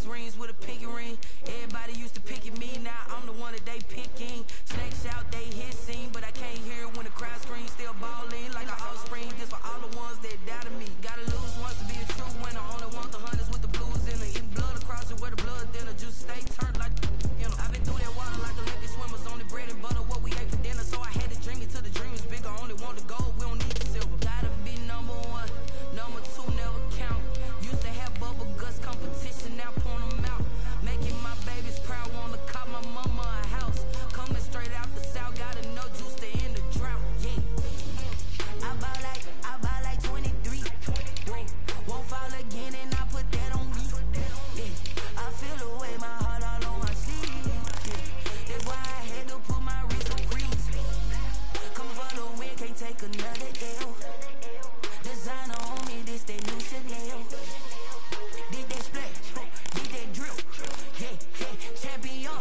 rings with a pinky ring. Everybody used to pick at me, now I'm the one that they picking. Snakes out, they hissing, but I can't hear it when the crowd screams. Still balling like an offspring. This for all the ones that doubted me. Gotta lose once to be a true winner. Only want the hunters with the blues in it. Eating blood across it where the blood thinner. Juice stay turned like, you know. I've been through that water like Olympic swimmers. Only bread and butter, what we ate for dinner. So I had to dream it till the dream is bigger. Only want the gold, we don't need the silver. Gotta be number one, number two never count. Used to have bubble guts competition, now point them out. Making my babies proud, wanna cop my mama a house. Coming straight out the south, gotta know juice to end the drought. Yeah, I buy like 23. Won't fall again, and I put that on me. Yeah, I feel the way, my heart all on my sleeve. Yeah, that's why I had to put my wrist on freeze. Come for the win, can't take another L. Designer on me, this that new Chanel. Did that splash, did that drill. Yeah, champion,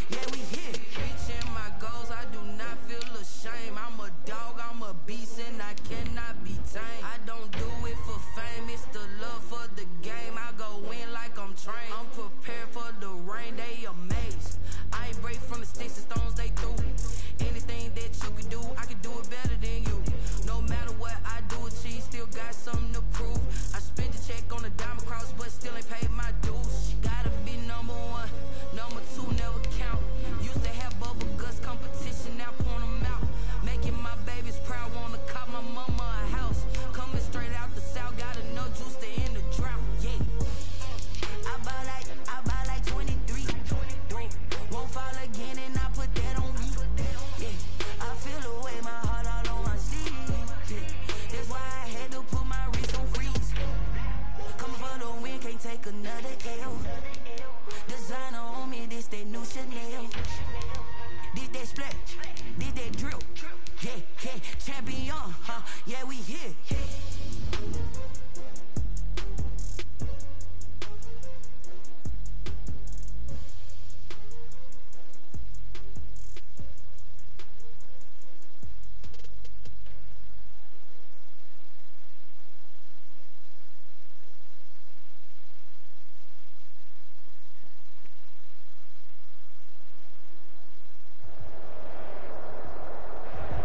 yeah, we here. Reaching my goals, I do not feel ashamed. I'm a dog, I'm a beast, and I cannot be tamed. I don't do it for fame, it's the love for the game. I go in like I'm trained. I'm prepared for the rain, they amazed. I ain't break from the sticks and stones they threw. Anything that you can do, I can do it better than you. No matter what I do, achieve, still got something to prove. I spent the check on the diamond cross, but still ain't paid my dues. Gotta be number one, number two never count. Used to have bubble guts competition, now point them out. Making my babies proud, wanna cop my mama a house. Coming straight out the south, gotta know juice to end the drought. Yeah, I buy like 23. Won't fall again, and I put that on me. Yeah, I feel the way, my heart all on my sleeve. Yeah, that's why I had to put my wrist on freeze. Coming for the win, can't take another L. Designer on me, this that new Chanel. Did that splash, did that drill. Yeah, champion, yeah, we here.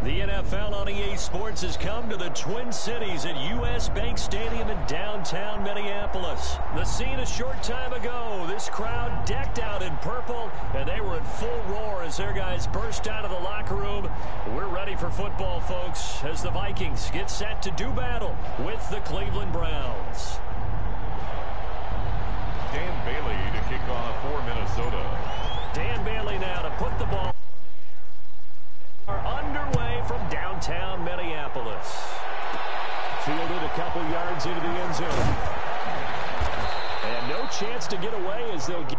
The NFL on EA Sports has come to the Twin Cities at U.S. Bank Stadium in downtown Minneapolis. The scene a short time ago, this crowd decked out in purple, and they were in full roar as their guys burst out of the locker room. We're ready for football, folks, as the Vikings get set to do battle with the Cleveland Browns. Dan Bailey to kick off for Minnesota. Dan Bailey now to put the ball underway from downtown Minneapolis. Fielded a couple yards into the end zone. And no chance to get away as they'll get...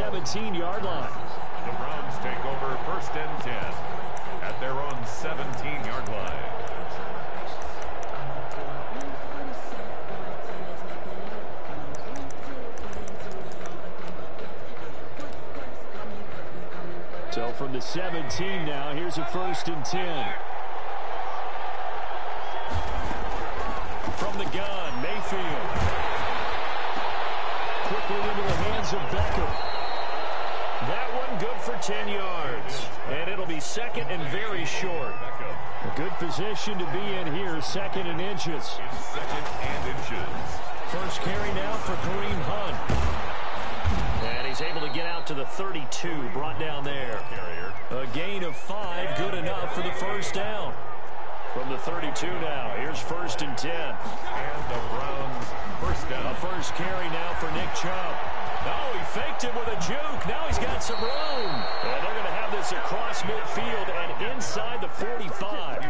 17-yard line. The Browns take over 1st and 10 at their own 17-yard line. So from the 17 now, here's a 1st and 10. From the gun, Mayfield. Quickly into the hands of Beckham. That one good for 10 yards. And it'll be 2nd and very short. A good position to be in here, 2nd and inches. 2nd and inches. First carry now for Kareem Hunt. And he's able to get out to the 32, brought down there. A gain of 5, good enough for the 1st down. From the 32 now, here's 1st and 10. And the Browns 1st down. A first carry now for Nick Chubb. Oh, he faked it with a juke. Now he's got some room. And they're going to have this across midfield and inside the 45.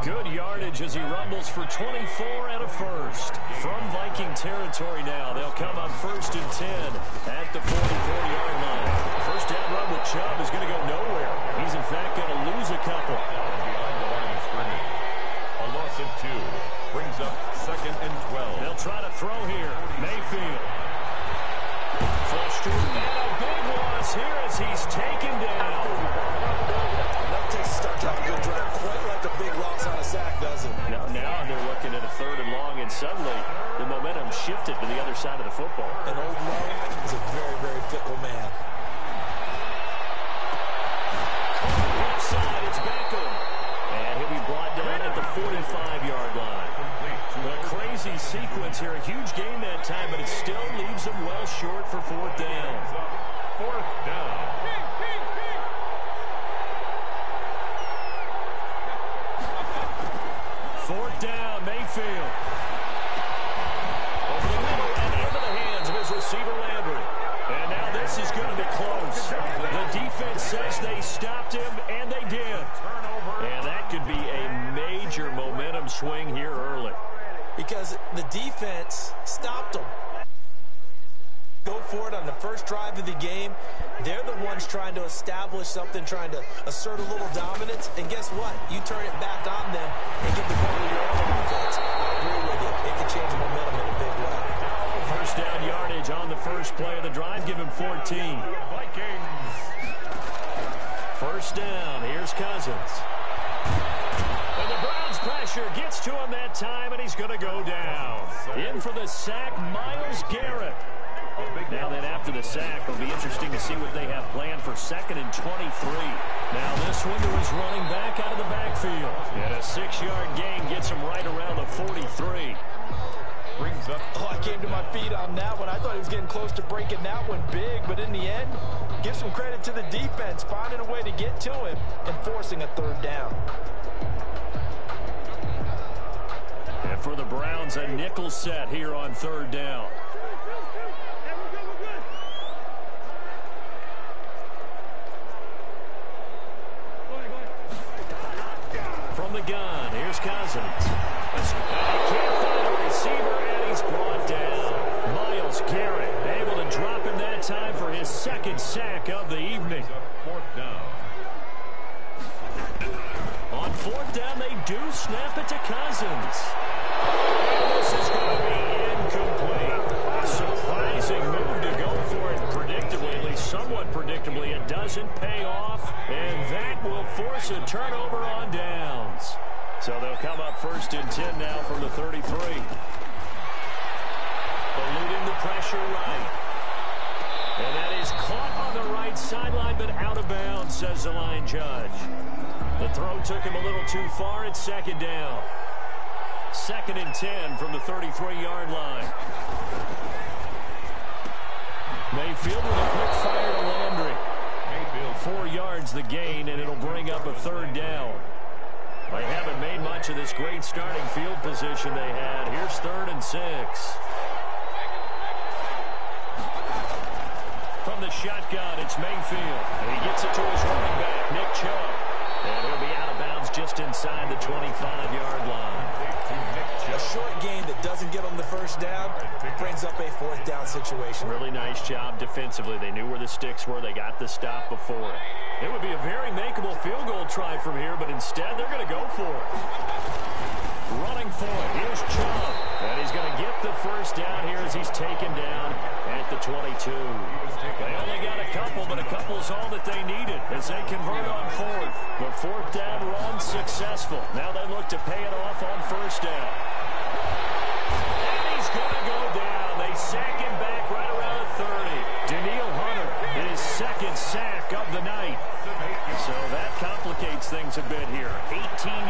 Good yardage as he rumbles for 24 and a 1st. From Viking territory now, they'll come up 1st and 10 at the 44-yard line. First down run with Chubb is going to go nowhere. He's, in fact, going to lose a couple. A loss of 2 brings up 2nd and 12. They'll try to throw here. Mayfield. Frustrated. And a big loss here as he's taken down. That takes a start to have a good drive. Quite like a big loss on a sack, doesn't it? Now they're looking at a 3rd and long, and suddenly the momentum shifted to the other side of the football. And old Mo is a very, very fickle man. Left side, it's Beckham. And he'll be brought down at the 45-yard line. A crazy sequence here. A huge gain that time, but it still leaves them well short for 4th down. 4th down. Fourth down, Mayfield. Over the middle and into the hands of his receiver, Landry. And now this is going to be close. The defense says they stopped him, and they did. And that could be a major momentum swing here early. Because the defense stopped them. Go for it on the first drive of the game. They're the ones trying to establish something, trying to assert a little dominance. And guess what? You turn it back on them and give the ball to your own defense. I agree with you. It can change the momentum in a big way. First down yardage on the first play of the drive. Give him 14. Vikings. First down. Here's Cousins. And the Browns pressure gets to him that time, and he's going to go down. In for the sack, Myles Garrett. Now then, after the sack, it'll be interesting to see what they have planned for 2nd and 23. Now this one to his running back out of the backfield. And a 6-yard gain gets him right around the 43. Brings up. Oh, I came to my feet on that one. I thought he was getting close to breaking that one big, but in the end, give some credit to the defense, finding a way to get to him and forcing a 3rd down. And for the Browns, a nickel set here on 3rd down. From the gun, here's Cousins. And he can't find a receiver, and he's brought down. Myles Garrett able to drop him that time for his 2nd sack of the evening. 4th down. On 4th down, they do snap it to Cousins. And this is going to be incomplete. A surprising move to go for it predictably, at least somewhat predictably. It doesn't pay off, and that will force a turnover on downs. So they'll come up 1st and 10 now from the 33. Eluding the pressure right. And that is caught on the right sideline, but out of bounds, says the line judge. The throw took him a little too far. It's 2nd down. 2nd and 10 from the 33-yard line. Mayfield with a quick fire to Landry. Mayfield 4 yards the gain, and it'll bring up a 3rd down. They haven't made much of this great starting field position they had. Here's 3rd and 6. From the shotgun, it's Mayfield. And he gets it to his running back, Nick Chubb. And he'll be out of bounds just inside the 25-yard line. A short game that doesn't get him the 1st down, brings up a 4th down situation. Really nice job defensively. They knew where the sticks were. They got the stop before it. It would be a very makeable field goal try from here, but instead they're going to go for it. Running for it. Here's Chubb. And he's going to get the first down here as he's taken down at the 22. They only got a couple, but a couple's all that they needed as they convert on 4th. The 4th down run successful. Now they look to pay it off on 1st down. And he's going to go down. They sack him back right around the 30. Daniil Hunter, his 2nd sack of the night. So that complicates things a bit here. 18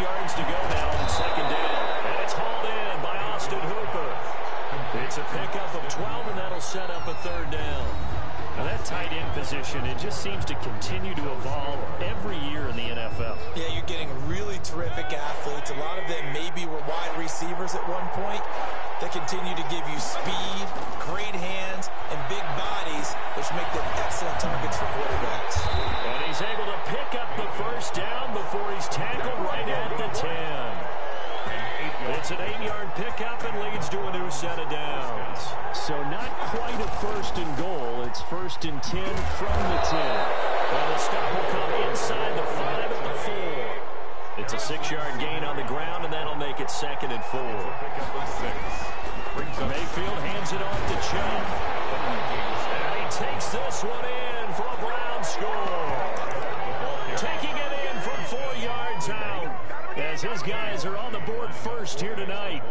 yards to go now on 2nd down. And it's hauled in by Austin Hooper. It's a pickup of 12, and that'll set up a 3rd down. Now that tight end position, it just seems to continue to evolve every year in the NFL. Yeah, you're getting really terrific athletes. A lot of them maybe were wide receivers at one point. They continue to give you speed, great hands, and big bodies, which make them excellent targets for quarterbacks. And he's able to pick up the 1st down before he's tackled right at the 10. It's an 8-yard pickup and leads to a new set of downs. So not quite a 1st and goal. It's 1st and 10 from the 10. And the stop will come inside the 5 at the 4. It's a 6-yard gain on the ground, and that'll make it 2nd and 4. Mayfield hands it off to Chubb. And he takes this one in for a Brown score. Taking it in from 4 yards out. As his guys are on the board first here tonight.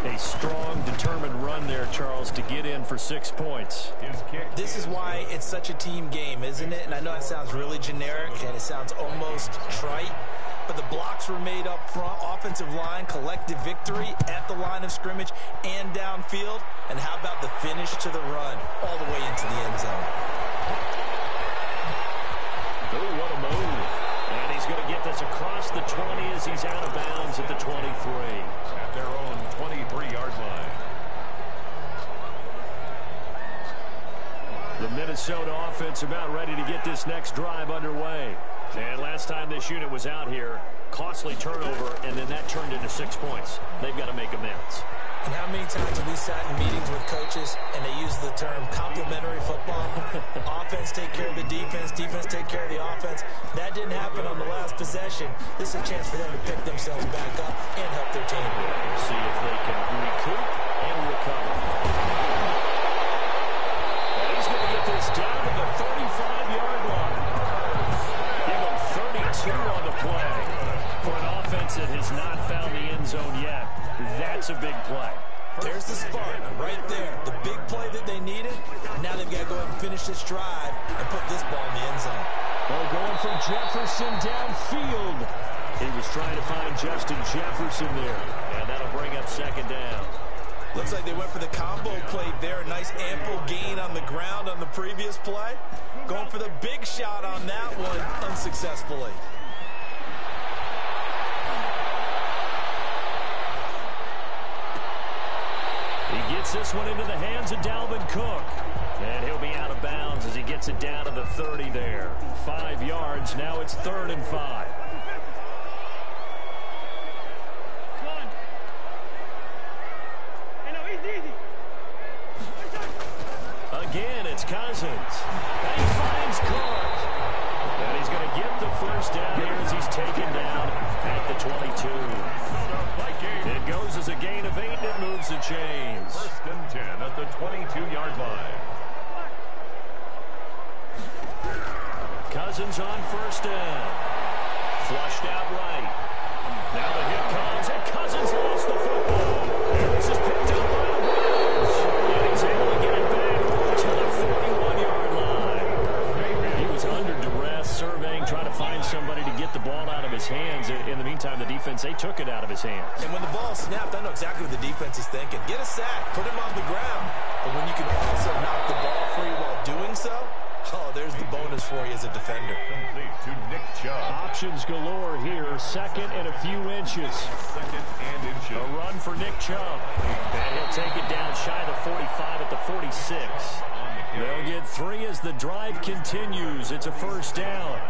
A strong, determined run there, Charles, to get in for 6 points. This is why it's such a team game, isn't it? And I know that sounds really generic, and it sounds almost trite. But the blocks were made up front, offensive line, collective victory at the line of scrimmage and downfield. And how about the finish to the run all the way into the end zone? Oh, what a move. And he's going to get this across the 20 as he's out of bounds at the 23. At their own 23-yard line. The Minnesota offense about ready to get this next drive underway. And last time this unit was out here, costly turnover, and then that turned into 6 points. They've got to make amends. And how many times have we sat in meetings with coaches and they use the term complementary football? Offense take care of the defense, defense take care of the offense. That didn't happen on the last possession. This is a chance for them to pick themselves back up and help their team. See if they can recoup and recover. And he's going to get this down to the 35-yard line. Give him 32 on the play. For an offense that has not found the end zone yet, that's a big play. There's the spark right there. The big play that they needed. Now they've got to go ahead and finish this drive and put this ball in the end zone. Well, going from Jefferson downfield. He was trying to find Justin Jefferson there. And that'll bring up 2nd down. Looks like they went for the combo play there. Nice ample gain on the ground on the previous play. Going for the big shot on that one unsuccessfully. He gets this one into the hands of Dalvin Cook. And he'll be out of bounds as he gets it down to the 30 there. 5 yards. Now it's 3rd and 5. Again, it's Cousins. And he finds Cook. And he's going to get the first down here as he's taken down at the 22. It goes as a gain of 8, and it moves the chains. 1st and 10 at the 22-yard line. Cousins on 1st down. Flushed out right. Now the hit comes, and Cousins lost the football. And this is picked up by the Browns. And he's able to get it back to the 41-yard line. He was under duress, surveying, trying to find somebody to get the ball out of his hands. In the meantime, the defense, they took it out of his hands. And when the ball snapped, I know exactly what the defense is thinking. Get a sack, put him on the ground. But when you can also knock the ball free while doing so, oh, there's the bonus for you as a defender. Complete to Nick Chubb. Options galore here. 2nd and a few inches. 2nd and inches. A run for Nick Chubb. And he'll take it down shy of the 45 at the 46. They'll get 3 as the drive continues. It's a 1st down.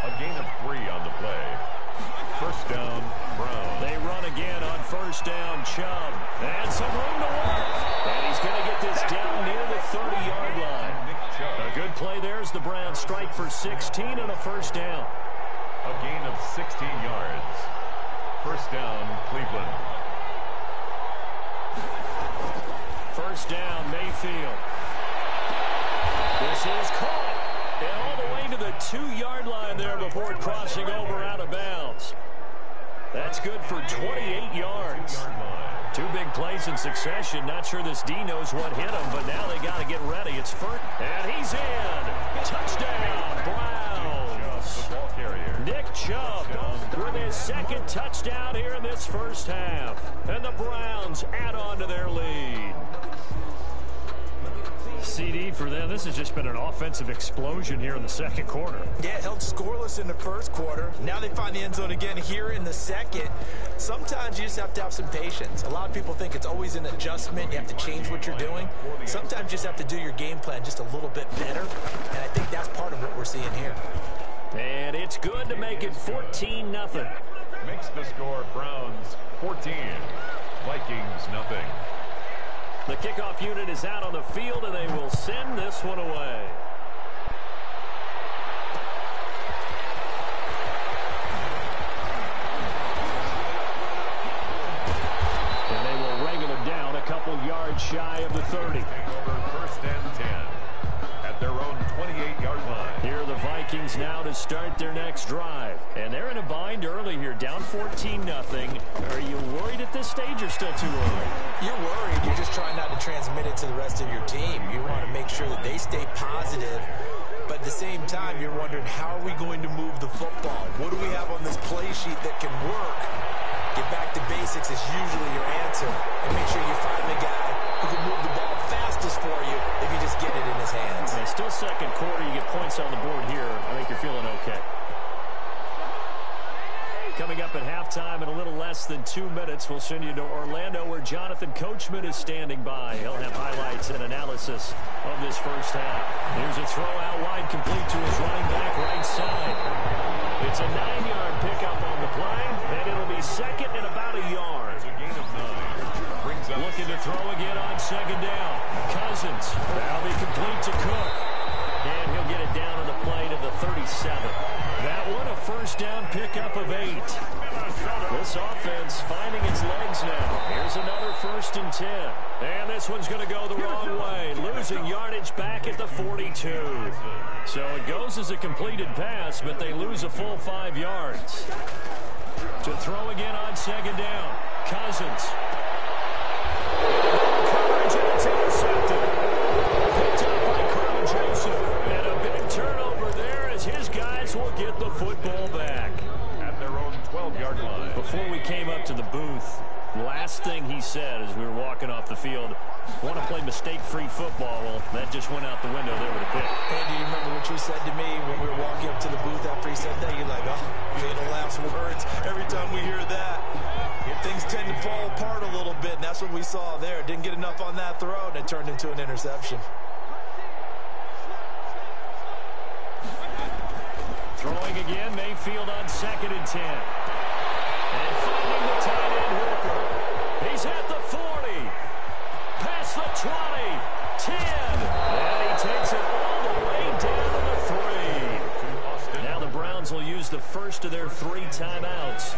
A gain of 3 on the play. First down, Brown. They run again on first down, Chubb. And some room to work. And he's going to get this down near the 30-yard line. A good play there as the Browns strike for 16 and a first down. A gain of 16 yards. First down, Cleveland. First down, Mayfield. This is caught. And all the way to the 2-yard line there before crossing over out of bounds. That's good for 28 yards. Two big plays in succession. Not sure this D knows what hit him, but now they got to get ready. It's first, and he's in. Touchdown, Browns. Nick Chubb with his second touchdown here in this first half. And the Browns add on to their lead. CD for them, this has just been an offensive explosion here in the second quarter. Yeah, held scoreless in the first quarter. Now they find the end zone again here in the second. Sometimes you just have to have some patience. A lot of people think it's always an adjustment. You have to change what you're doing. Sometimes you just have to do your game plan just a little bit better. And I think that's part of what we're seeing here. And it's good to make it 14-0. Makes the score Browns 14. Vikings nothing. The kickoff unit is out on the field, and they will send this one away. And they will wrangle him down a couple yards shy of the 30. Over first and 10 at their own 28-yard line. Here are the Vikings now to start their next drive. And they're in a bind early here, down 14-0. Are you worried at this stage or still too early? You're worried. You're just trying not to transmit it to the rest of your team. You want to make sure that they stay positive. But at the same time, you're wondering, how are we going to move the football? What do we have on this play sheet that can work? Get back to basics is usually your answer. And make sure you find the guy who can move the ball fastest for you if you just get it in his hands. And still second quarter, you get points on the board here. I think you're feeling okay. Coming up at halftime in a little less than 2 minutes, we'll send you to Orlando where Jonathan Coachman is standing by. He'll have highlights and analysis of this first half. Here's a throw out wide, complete to his running back right side. It's a 9-yard pickup on the play, and it'll be second and about a yard. A gain of 9. Looking to throw again on second down. Cousins. That'll be complete to Cook. And he'll get it down on the play to the 37. That one a first down pickup of 8. This offense finding its legs now. Here's another first and 10. And this one's going to go the wrong way. Losing yardage back at the 42. So it goes as a completed pass, but they lose a full 5 yards. To throw again on second down. Cousins. Coverage, and it's intercepted. Picked up by Carl Joseph. And a big turnover there as his guys will get the football back. At their own 12-yard line. Before we came up to the booth, last thing he said as we were walking off the field, want to play mistake-free football. Well, that just went out the window there with a pick. Andy, you remember what you said to me when we were walking up to the booth after he said that? You're like, oh, fatal last words. Every time we hear that, things tend to fall apart a little bit, and that's what we saw there. Didn't get enough on that throw, and it turned into an interception. Throwing again, Mayfield on second and 10. And finding the tight end Hooker. He's at the 40. Past the 20. 10. And he takes it all the way down to the 3. Now the Browns will use the first of their 3 timeouts,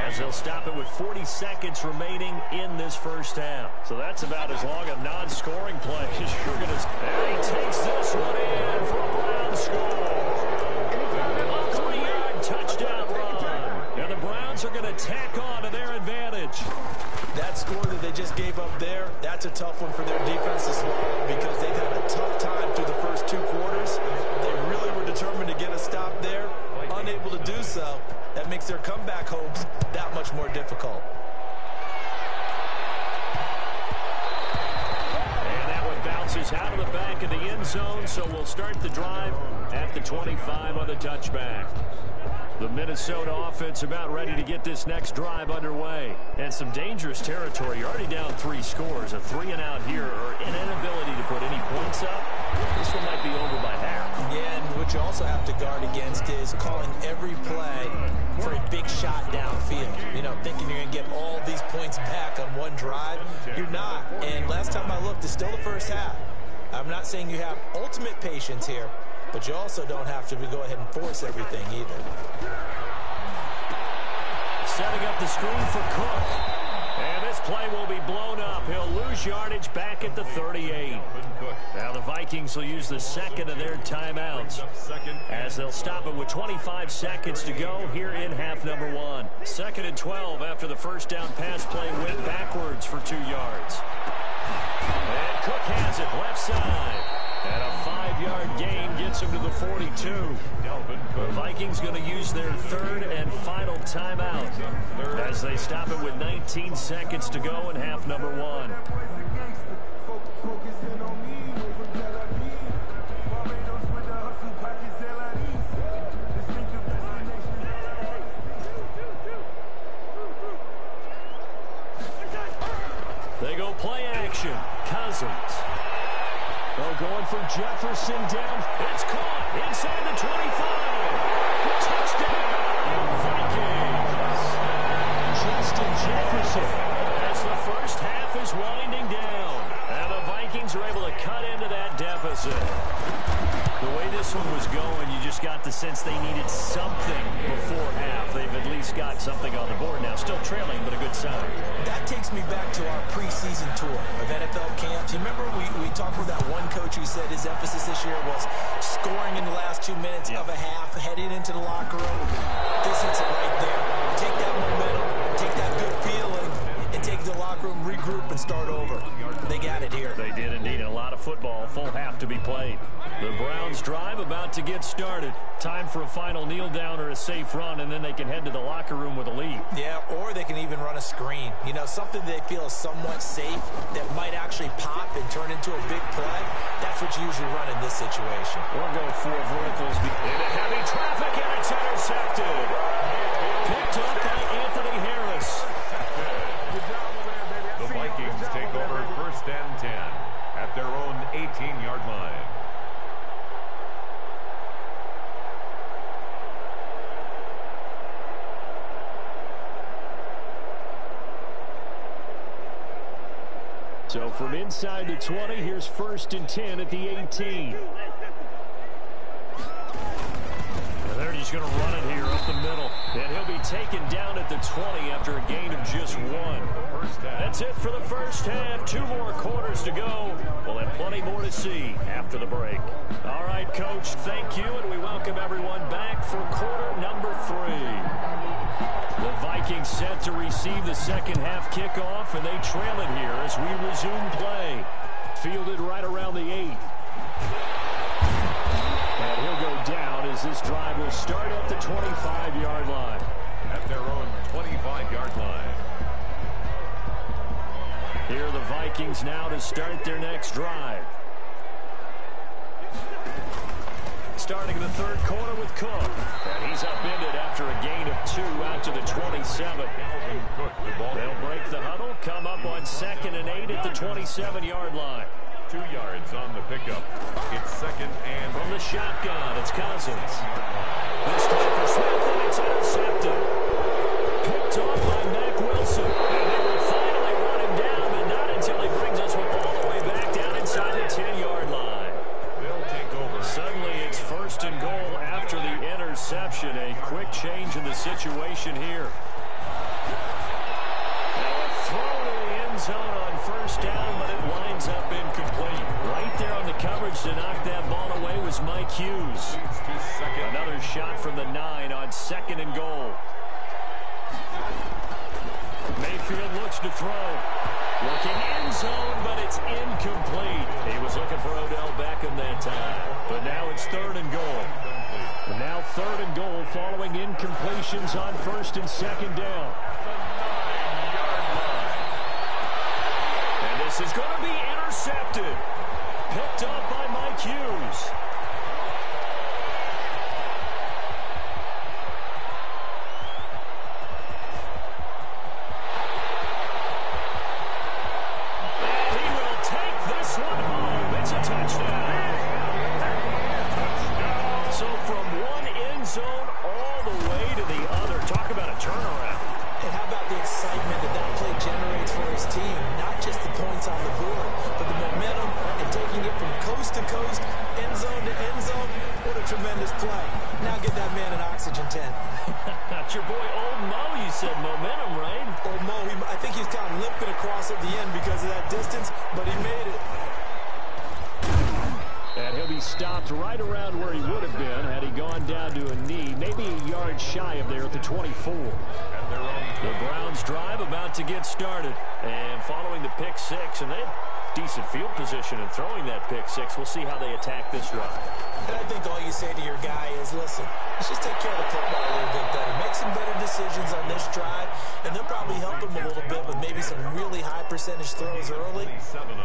as they'll stop it with 40 seconds remaining in this first half. So that's about as long a non-scoring play as you're going to. And he takes this one in for a Browns score. A 3-yard touchdown run. And the Browns are going to tack on to their advantage. That score that they just gave up there, that's a tough one for their defense to swallow because they've had a tough time through the first 2 quarters. They really were determined to get a stop there. Unable to do so, that makes their comeback hopes that much more difficult. And that one bounces out of the back of the end zone, so we'll start the drive at the 25 on the touchback. The Minnesota offense about ready to get this next drive underway. And some dangerous territory. You're already down 3 scores. A 3-and-out here, or an inability to put any points up. This one might be over by half. Yeah, and what what you also have to guard against is calling every play for a big shot downfield. You know, thinking you're going to get all these points back on one drive. You're not. And last time I looked, it's still the first half. I'm not saying you have ultimate patience here, but you also don't have to go ahead and force everything either. Setting up the screen for Cook. And this play will be blown up. He'll lose yardage back at the 38. Now the Vikings will use the second of their timeouts as they'll stop it with 25 seconds to go here in half number 1. 2nd and 12 after the first down pass play went backwards for 2 yards. And Cook has it left side. And a 5-yard gain gets him to the 42. The Vikings going to use their 3rd and final timeout as they stop it with 19 seconds to go in half number 1. They go play action. Cousins. They're going for Jefferson down. It's caught inside the 25. Touchdown, Vikings. Justin Jefferson as the first half is winding down. And the Vikings are able to cut into that deficit. The way this one was going, you just got the sense they needed something before half. They've at least got something on the board now. Still trailing, but a good sign. That takes me back to our preseason tour of NFL camps. You remember we talked with that one coach who said his emphasis this year was scoring in the last 2 minutes of a half, heading into the locker room. This hits it right there. Take that momentum, take that good feeling, and take the locker room, regroup, and start over. They got it here. They did indeed. And a lot of football, full half to be played. The Browns drive about to get started. Time for a final kneel down or a safe run, and then they can head to the locker room with a lead. Yeah, or they can even run a screen. You know, something they feel is somewhat safe that might actually pop and turn into a big play. That's what you usually run in this situation. Or go 4 verticals into heavy traffic, and it's intercepted. Picked up by Anthony Harris. The Vikings take over 1st and 10 at their own 18-yard line. So from inside the 20, here's 1st and 10 at the 18. And they're just going to run it here up the middle. And he'll be taken down at the 20 after a gain of just 1. That's it for the first half. 2 more quarters to go. We'll have plenty more to see after the break. All right, Coach, thank you, and we welcome everyone back for quarter number 3. The Vikings set to receive the second half kickoff, and they trail it here as we resume play. Fielded right around the 8. And he'll go down as this drive will start at the 25-yard line. At their own 25-yard line. Here are the Vikings now to start their next drive. Starting in the 3rd quarter with Cook. And he's upended after a gain of 2 out to the 27. They'll break the huddle, come up on 2nd and 8 at the 27-yard line. 2 yards on the pickup. It's 2nd and... From the shotgun, it's Cousins. This time for Smith, and it's intercepted. Picked off by Mack Wilson. And they will finally run him down, but not until he brings us all the way back down inside the 10-yard line. They'll take over. Suddenly it's 1st and goal after the interception. A quick change in the situation here. Now a throw to the end zone on 1st down, but it winds up incomplete. Right there on the coverage to knock that ball away was Mike Hughes. Another shot from the 9 on 2nd and goal. Mayfield looks to throw. Looking end zone, but it's incomplete. He was looking for Odell Beckham that time. But now it's 3rd and goal. And now 3rd and goal following incompletions on 1st and 2nd down. And this is going to be intercepted. Picked up by Mike Hughes. So Talk about a turnaround. And how about the excitement that play generates for his team? Not just the points on the board, but the momentum and taking it from coast to coast, end zone to end zone. What a tremendous play. Now get that man an oxygen tent. That's your boy Old Mo, you said momentum, right? Old Mo, I think he's kind of limping across at the end because of that distance, but he made it. And he'll be stopped right around where he would have been had he gone down to a knee, maybe a yard shy of there at the 24. The Browns drive about to get started. And following the pick six, and they have decent field position in throwing that pick six. We'll see how they attack this drive. And I think all you say to your guy is, listen, let's just take care of the football a little bit better. Make some better decisions on this drive, and they'll probably help him a little bit with maybe some really high percentage throws early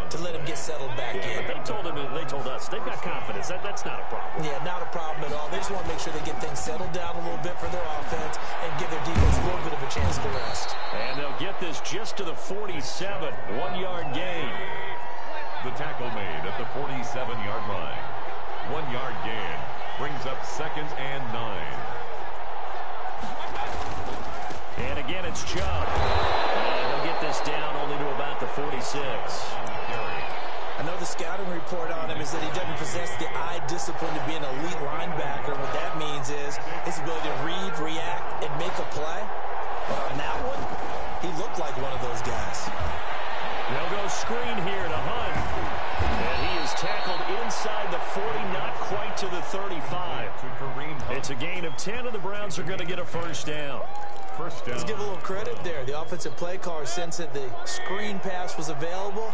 to let him get settled back in. But they told us they've got confidence. That's not a problem. Yeah, not a problem at all. They just want to make sure they get things settled down a little bit for their offense and give their defense a little bit of a chance to rest. And they'll get this just to the 47, 1-yard gain. The tackle made at the 47-yard line. 1-yard gain brings up 2nd and 9. And again, it's Chubb. And he'll get this down only to about the 46. I know the scouting report on him is that he doesn't possess the eye discipline to be an elite linebacker. What that means is his ability to read, react, and make a play. But on that one, he looked like one of those guys. They'll go screen here to Hunt. And he is tackled inside the 40, not quite to the 35. It's a gain of 10, and the Browns are going to get a first down. Let's give a little credit there. The offensive play caller sensed that the screen pass was available.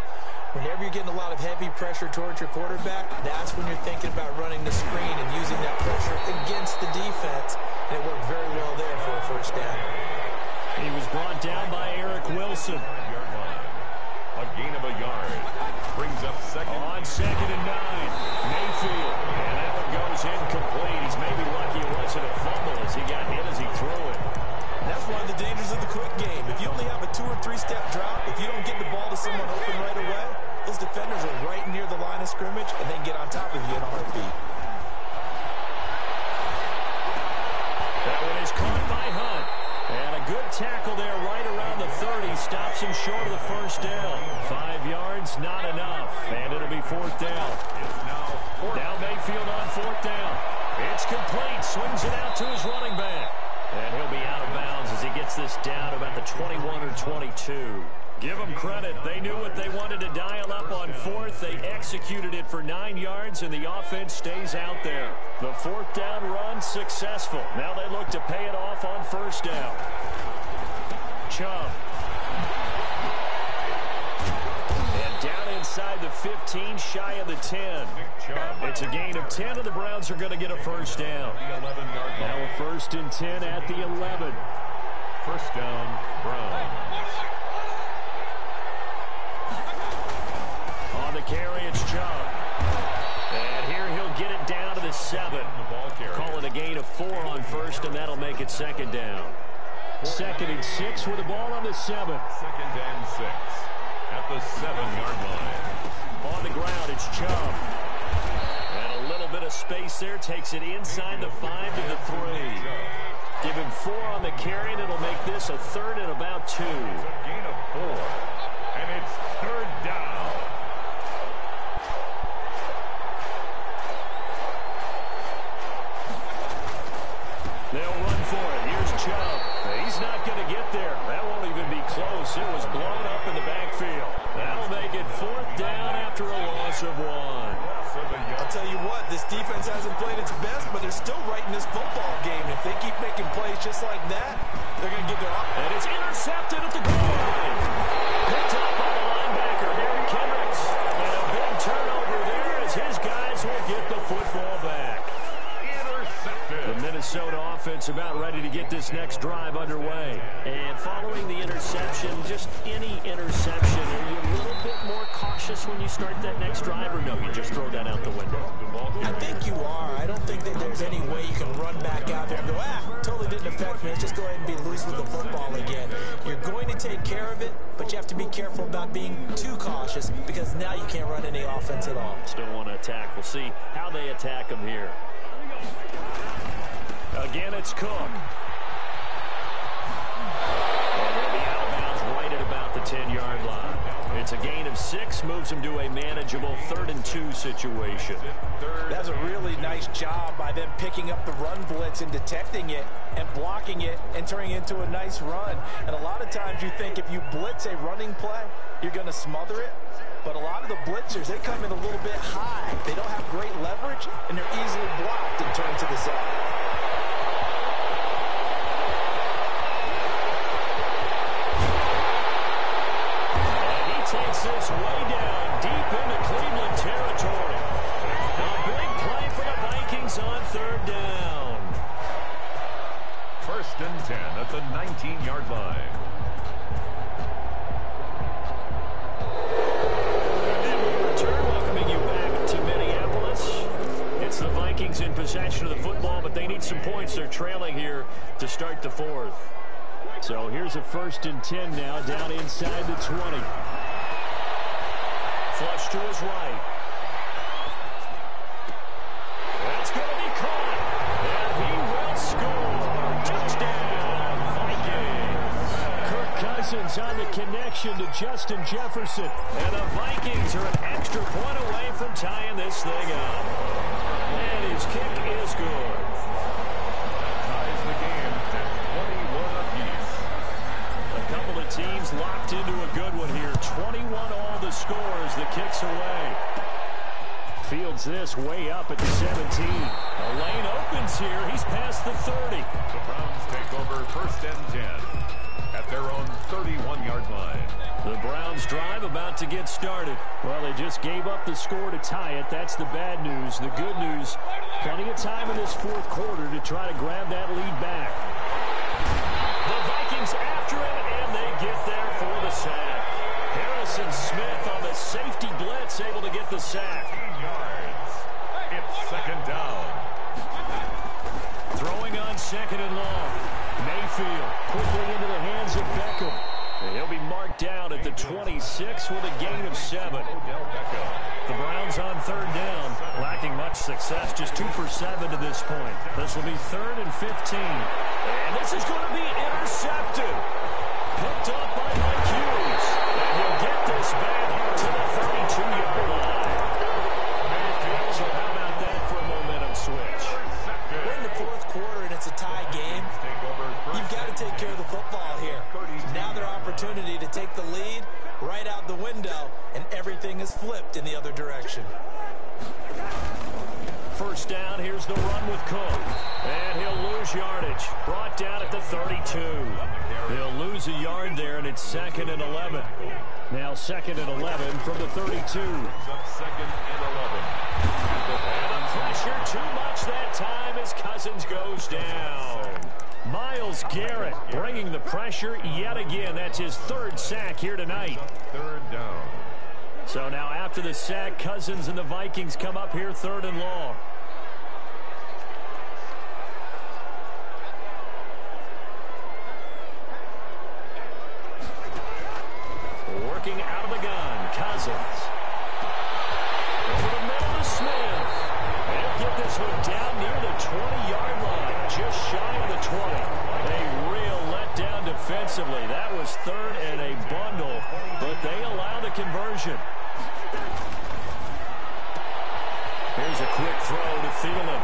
Whenever you're getting a lot of heavy pressure towards your quarterback, that's when you're thinking about running the screen and using that pressure against the defense. And it worked very well there for a first down. He was brought down by Eric Wilson. A gain of a yard. Brings up 2nd. On 2nd and 9. Mayfield. And that one goes incomplete. He's maybe lucky it wasn't a fumble as he got hit as he threw it. And that's one of the dangers of the quick game. If you only have a 2- or 3-step drop, if you don't get the ball to someone open right away, those defenders are right near the line of scrimmage and then get on top of you in a heartbeat. That one is caught by Hunt. And a good tackle there right around the 30. Stops him short of the first down. 5 yards, not enough. And it'll be 4th down. Now Mayfield on 4th down. It's complete. Swings it out to his running back. And he'll be out of bounds as he gets this down about the 21 or 22. Give them credit. They knew what they wanted to dial up on 4th. They executed it for 9 yards, and the offense stays out there. The 4th down run successful. Now they look to pay it off on 1st down. Chubb. And down inside the 15, shy of the 10. It's a gain of 10, and the Browns are going to get a first down. Now a 1st and 10 at the 11. First down, Browns. On the carry, it's Chubb. And here he'll get it down to the 7. Call it a gain of 4 on 1st, and that'll make it 2nd down. 2nd and 6 with the ball on the 7. 2nd and 6 at the 7-yard line. On the ground, it's Chubb. And a little bit of space there. Takes it inside the 5 to the 3. Give him 4 on the carry, and it'll make this a 3rd and about 2. It's a gain of 4. And it's 3rd down. They'll run for it. Here's Chubb. He's not going to get there. That won't even be close. It was blown up in the backfield. That'll make it 4th down after a loss of 1. I'll tell you what, this defense hasn't played its best, but they're still right in this football game. If they keep making plays just like that, they're going to get their offense. And it's intercepted at the goal line. Picked up by the linebacker, Derrick Kendricks. And a big turnover there as his guys will get the football back. The Minnesota offense about ready to get this next drive underway. And following the interception, just any interception, are you a little bit more cautious when you start that next drive, or no, you just throw that out the window? I think you are. I don't think that there's any way you can run back out there and go, totally didn't affect me. Let's just go ahead and be loose with the football again. You're going to take care of it, but you have to be careful about being too cautious because now you can't run any offense at all. Still want to attack. We'll see how they attack them here. Again, it's Cook. 6 moves them to a manageable 3rd and 2 situation. That's a really nice job by them picking up the run blitz and detecting it and blocking it and turning it into a nice run. And a lot of times you think if you blitz a running play, you're going to smother it. But a lot of the blitzers, they come in a little bit high. They don't have great leverage, and they're easily blocked and turned to the side. Takes this way down, deep into Cleveland territory. A big play for the Vikings on 3rd down. 1st and 10 at the 19-yard line. And we return, welcoming you back to Minneapolis. It's the Vikings in possession of the football, but they need some points. They're trailing here to start the 4th. So here's a 1st and 10 now, down inside the 20. Flush to his right. That's going to be caught. And he will score. Touchdown, Vikings. Kirk Cousins on the connection to Justin Jefferson. And the Vikings are an extra point away from tying this thing up. And his kick is good. Ties the game at 21 apiece. A couple of teams locked into a good one here. 21 all the scores, the kicks away. Fields this way up at the 17. A lane opens here. He's past the 30. The Browns take over 1st and 10 at their own 31-yard line. The Browns drive about to get started. Well, they just gave up the score to tie it. That's the bad news. The good news, plenty of time in this 4th quarter to try to grab that lead back. The Vikings after it, and they get there for the sack. Harrison Smith on the safety blitz, able to get the sack. 15 yards. It's 2nd down. Throwing on 2nd and long. Mayfield quickly into the hands of Beckham. And he'll be marked down at the 26 with a gain of 7. The Browns on 3rd down, lacking much success, just 2 for 7 to this point. This will be 3rd and 15. And this is going to be intercepted. Picked up by Mike Hughes. And he'll get this back to the 32-yard line. So how about that for a momentum switch? We're in the 4th quarter, and it's a tie game. You've got to take care of the football here. Now their opportunity to take the lead right out the window, and everything is flipped in the other direction. 1st down, here's the run with Cook. And he'll lose yardage. Brought down at the 32. He'll lose a yard there, and it's 2nd and 11. Now 2nd and 11 from the 32. 2nd and 11. And the pressure too much that time as Cousins goes down. Myles Garrett bringing the pressure yet again. That's his 3rd sack here tonight. 3rd down. So now after the sack, Cousins and the Vikings come up here 3rd and long. Working out of the gun, Cousins. Over the middle to Smith. They'll get this one down near the 20-yard line, just shy of the 20. A real letdown defensively. That was 3rd and a bundle, but they allow the conversion. Here's a quick throw to Thielen.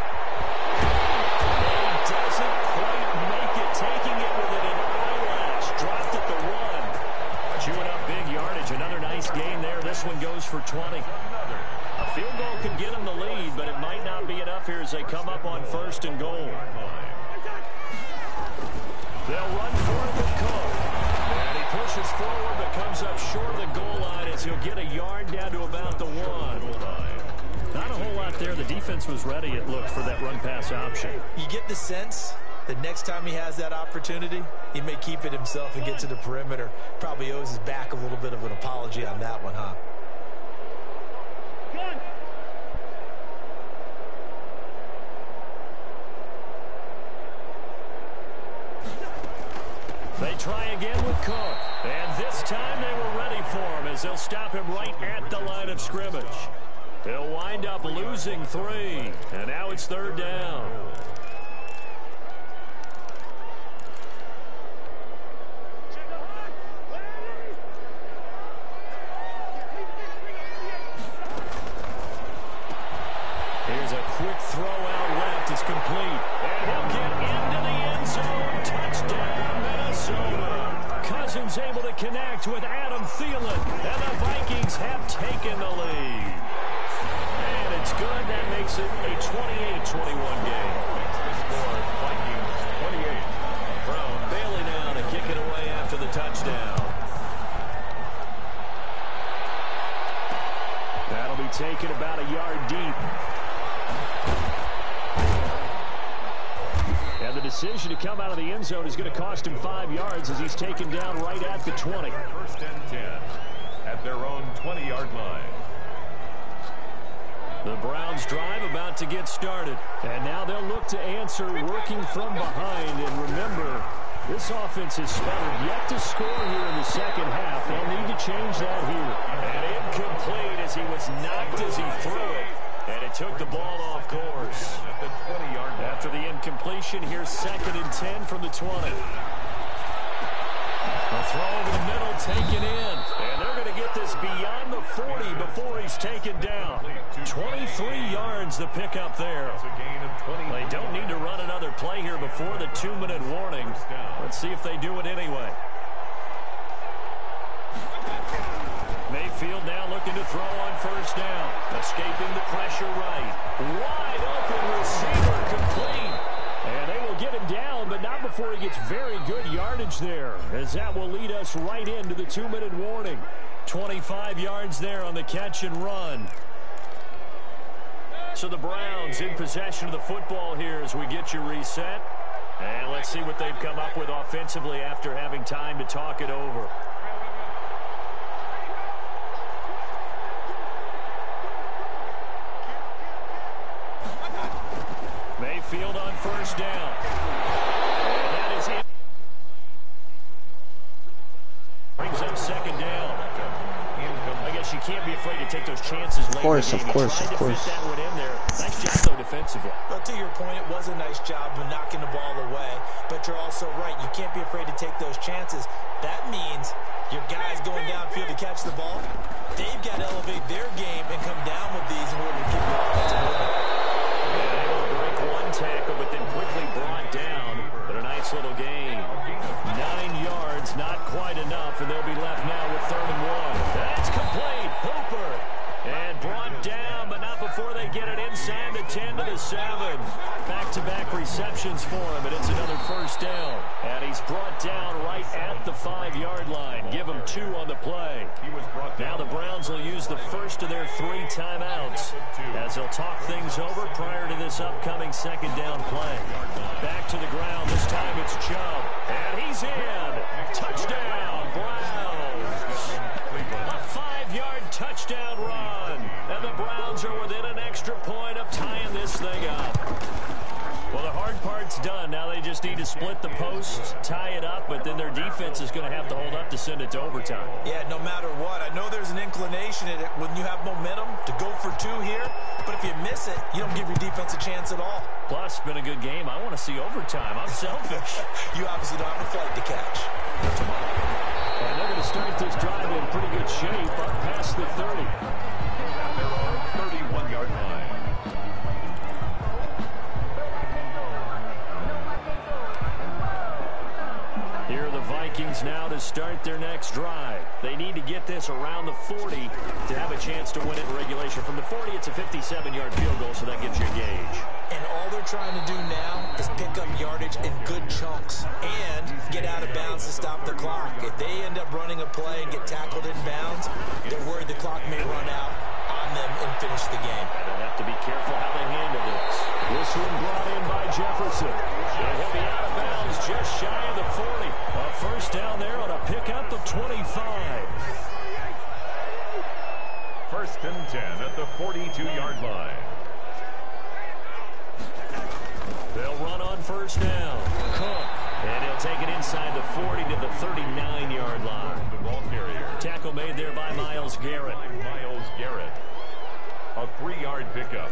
He doesn't quite make it, taking it with an eyelash. Dropped at the 1. Chewing up big yardage. Another nice gain there. This one goes for 20. A field goal could get them the lead, but it might not be enough here as they come up on 1st and goal. They'll run for it with Cook. And he pushes forward, but comes up short of the goal line as he'll get a yard down to about the 1. Not a whole lot there. The defense was ready, it looked, for that run-pass option. You get the sense that next time he has that opportunity, he may keep it himself and get to the perimeter. Probably owes his back a little bit of an apology on that one, huh? They try again with Cook. And this time they were ready for him as they'll stop him right at the line of scrimmage. He'll wind up losing 3. And now it's 3rd down. contact with Adam Thielen, and the Vikings have taken the lead. And it's good. That makes it a 28-21 game. Makes the score Vikings 28. Brown Bailey now to kick it away after the touchdown. That'll be taken about a yard deep. And the decision to come out of the end zone is going to cost him 5 yards as he's taken down right at the 20. First and 10 at their own 20-yard line. The Browns drive about to get started. And now they'll look to answer working from behind. And remember, this offense has sputtered yet to score here in the second half. They'll need to change that here. And incomplete as he was knocked as he threw it. And it took the ball off course. At the 20-yard line. After the incompletion, here's 2nd and 10 from the 20. A throw over the middle, taken in. And they're going to get this beyond the 40 before he's taken down. 23 yards the pickup there. It's a gain of 20. They don't need to run another play here before the 2-minute warning. Let's see if they do it anyway. Mayfield now looking to throw on first down. Escaping the pressure right. Wide open receiver, complete. And they will get him down, but not before he gets very good yardage there, as that will lead us right into the 2-minute warning. 25 yards there on the catch and run. So the Browns in possession of the football here as we get you reset. And let's see what they've come up with offensively after having time to talk it over. Mayfield on first down. And that is it. Brings up 2nd down. I guess you can't be afraid to take those chances late. Of course. That one in there. Nice job, though, defensively. Well, to your point, it was a nice job of knocking the ball away. But you're also right. You can't be afraid to take those chances. That means your guys going downfield to catch the ball, they've got to elevate their game and come down with these in order to keep the offensive movement. Tackle, but then quickly brought down. But a nice little gain. 9 yards, not quite enough, and they'll be left now with 3rd and 1. That's complete. Hooper. And brought down, but not before they get it inside the 10 to the 7. Back-to-back receptions for him, and it's another first down. And he's brought down right at the 5-yard line. Give him 2 on the play. Now the Browns will use the first of their 3 timeouts as they'll talk things over prior to this upcoming 2nd down play. Back to the ground. This time it's Chubb. And he's in. Touchdown, Browns. A 5-yard touchdown run. And the Browns are within an extra point of tying this thing up. Well, the hard part's done. Now they just need to split the post, tie it up, but then their defense is going to have to hold up to send it to overtime. Yeah, no matter what. I know there's an inclination in it when you have momentum to go for 2 here, but if you miss it, you don't give your defense a chance at all. Plus, been a good game. I want to see overtime. I'm selfish. You obviously don't have a flight to catch. And they're going to start this drive in pretty good shape up past the 30. At their own 31-yard line. Here are the Vikings now to start their next drive. They need to get this around the 40 to have a chance to win it in regulation. From the 40, it's a 57-yard field goal, so that gives you a gauge. And all they're trying to do now is pick up yardage in good chunks and get out of bounds to stop the clock. If they end up running a play and get tackled in bounds, they're worried the clock may run out on them and finish the game. They'll have to be careful how they handle this. This one brought in by Jefferson. And he'll be out of bounds just shy of the 40. A first down there on a pickup of 25. 1st and 10 at the 42-yard line. They'll run on first down. Cook. And he'll take it inside the 40 to the 39-yard line. The ball carrier. Tackle made there by Myles Garrett. Myles Garrett. A 3-yard pickup.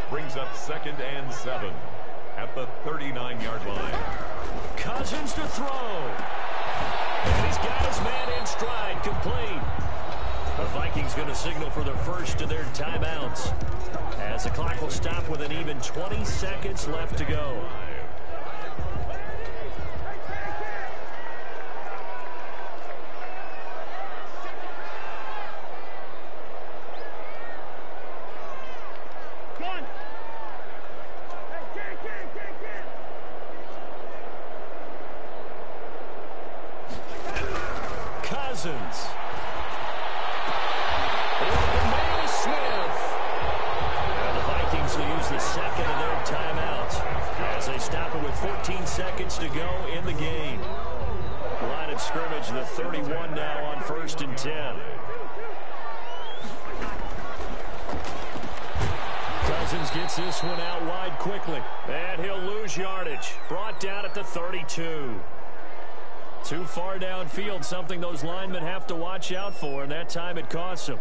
Brings up 2nd and 7 at the 39-yard line. Cousins to throw. And he's got his man in stride, complete. The Vikings going to signal for the first of their timeouts as the clock will stop with an even 20 seconds left to go. Cousins. Smith. And the Vikings will use the second of their timeouts as they stop it with 14 seconds to go in the game. Line of scrimmage, the 31 now on 1st and 10. Cousins gets this one out wide quickly, and he'll lose yardage. Brought down at the 32. Too far downfield, something those linemen have to watch out for, and that time it costs them.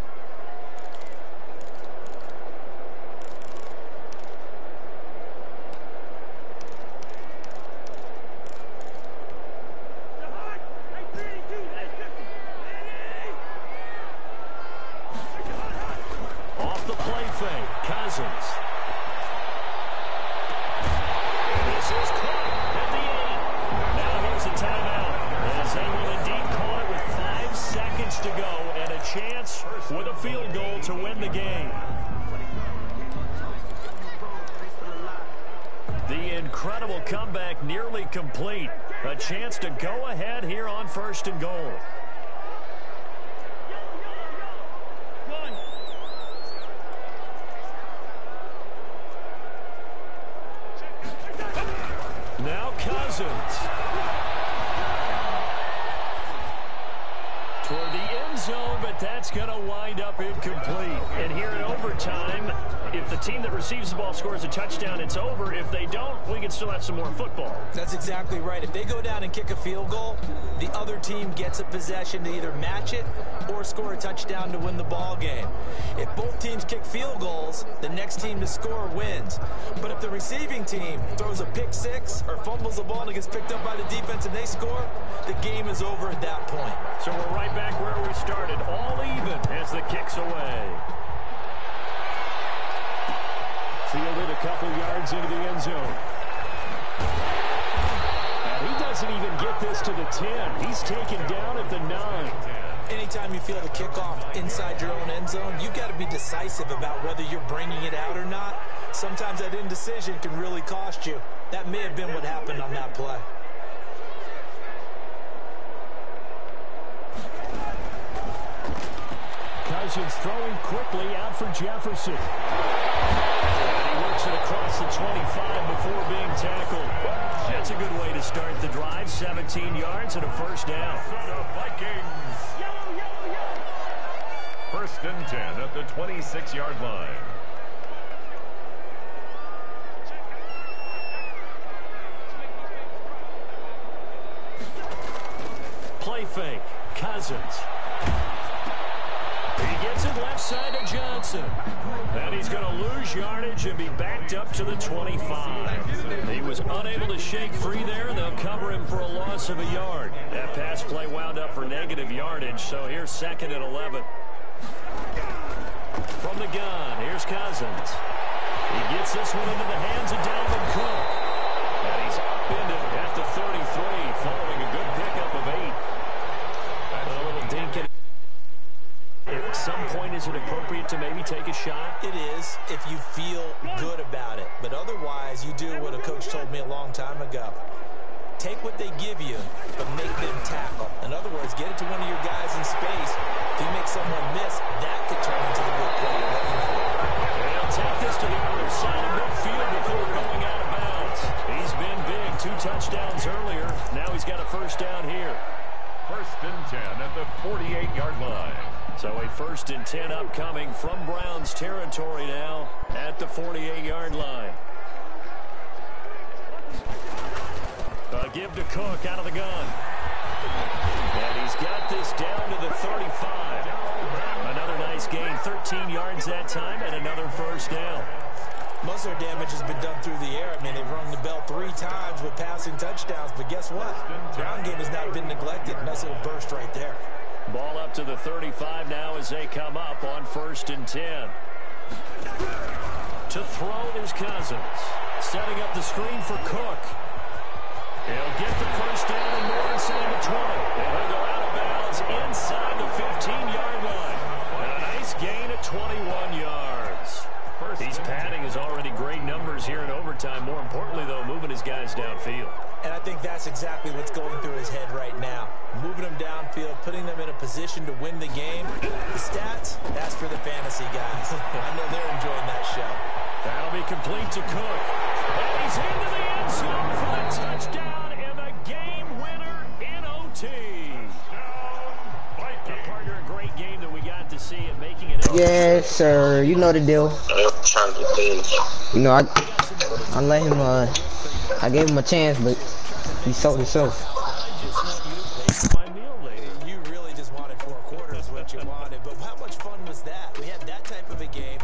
Off the play fake, Cousins. This is caught at the 8. Now here's a timeout, as they will indeed call it with 5 seconds to go and a chance with a field goal to win the game. The incredible comeback nearly complete. A chance to go ahead here on 1st and goal. Now Cousins. Toward the end zone, but that's going to wind up incomplete. And here in overtime, if the team that receives the ball scores a touchdown, it's over. If they don't, we can still have some more football. That's exactly right. If they go down and kick a field goal, the other team gets a possession to either match it or score a touchdown to win the ball game. If both teams kick field goals, the next team to score wins. But if the receiving team throws a pick six or fumbles the ball and it gets picked up by the defense and they score, the game is over at that point. So we're right back where we started, all even as the kick's away. Fielded a couple yards into the end zone. And he doesn't even get this to the 10. He's taken down at the 9. Anytime you feel the kickoff inside your own end zone, you've got to be decisive about whether you're bringing it out or not. Sometimes that indecision can really cost you. That may have been what happened on that play. Cousins throwing quickly out for Jefferson. And he works it across the 25 before being tackled. That's a good way to start the drive. 17 yards and a first down. Vikings. 1st and 10 at the 26-yard line. Play fake. Cousins. He gets it left side to Johnson. And he's going to lose yardage and be backed up to the 25. He was unable to shake free there. They'll cover him for a loss of a yard. That pass play wound up for negative yardage, so here's 2nd and 11. From the gun, here's Cousins. He gets this one into the hands of Dalvin Cook. And he's upended at the 33, following a good pickup of 8. And a little dink in. At some point, is it appropriate to maybe take a shot? It is, if you feel good about it. But otherwise, you do what a coach told me a long time ago. Take what they give you, but make them tackle. In other words, get it to one of your guys in space. If you make someone miss, that could turn into the big play you're looking for. And he'll take this to the other side of midfield before going out of bounds. He's been big. 2 touchdowns earlier. Now he's got a first down here. 1st and 10 at the 48-yard line. So a 1st and 10 upcoming from Browns territory now at the 48-yard line. A give to Cook out of the gun. And he's got this down to the 35. Another nice gain, 13 yards that time, and another first down. Most of their damage has been done through the air. I mean, they've rung the bell 3 times with passing touchdowns, but guess what? Ground game has not been neglected. Nice little burst right there. Ball up to the 35 now as they come up on 1st and 10. To throw is Cousins. Setting up the screen for Cook. He'll get the first down and more inside the 20. And he'll go out of bounds inside the 15-yard line. And a nice gain at 21 yards. He's padding his already great numbers here in overtime. More importantly, though, moving his guys downfield. And I think that's exactly what's going through his head right now. moving them downfield, putting them in a position to win the game. The stats, that's for the fantasy guys. I know they're enjoying that show. That'll be complete to Cook. And he's into the end zone for the touchdown and the game winner in OT. A partner, a great game that we got to see and making it. Yes, sir. You know the deal. You know, I let him, I gave him a chance, but he sold himself. You really just wanted 4 quarters, what you wanted. But how much fun was that? We had that type of a game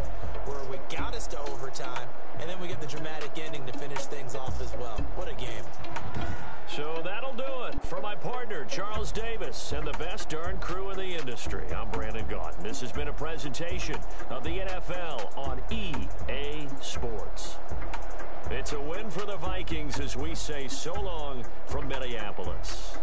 where we got us to overtime, and then we get the dramatic ending to finish things off as well. What a game. So that'll do it for my partner, Charles Davis, and the best darn crew in the industry. I'm Brandon Gaudin. This has been a presentation of the NFL on EA Sports. It's a win for the Vikings as we say so long from Minneapolis.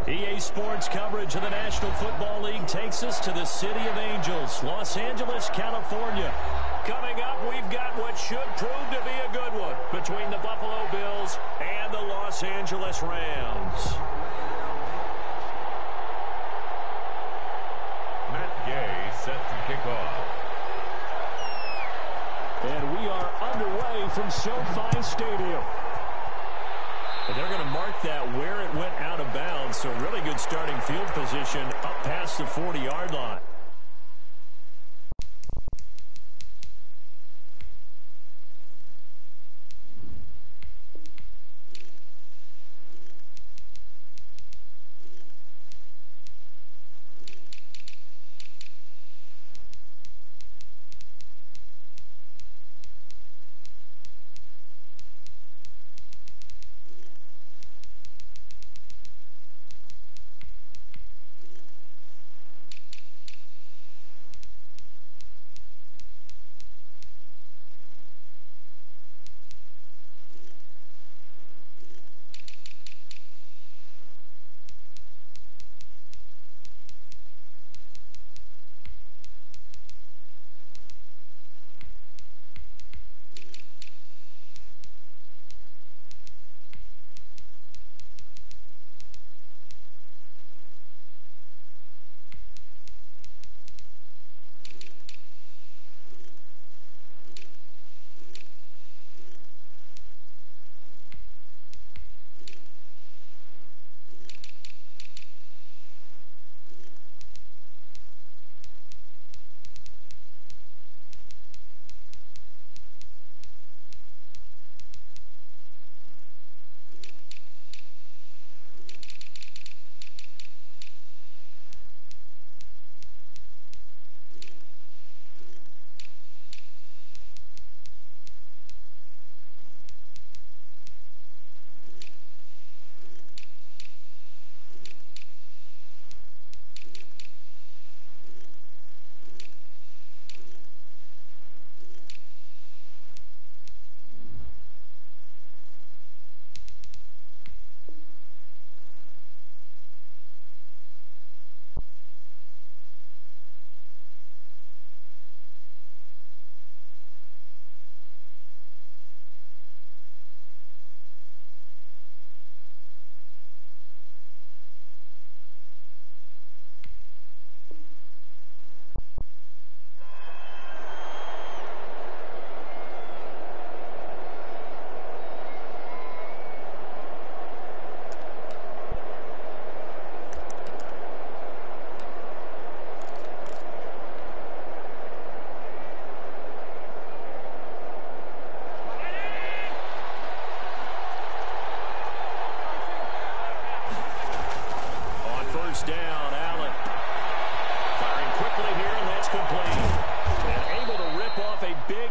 EA Sports coverage of the National Football League takes us to the City of Angels, Los Angeles, California. Coming up, we've got what should prove to be a good one between the Buffalo Bills and the Los Angeles Rams. Matt Gay set to kick off. And we are underway from SoFi Stadium. And they're going to mark that where it went out of bounds. So really good starting field position up past the 40-yard line.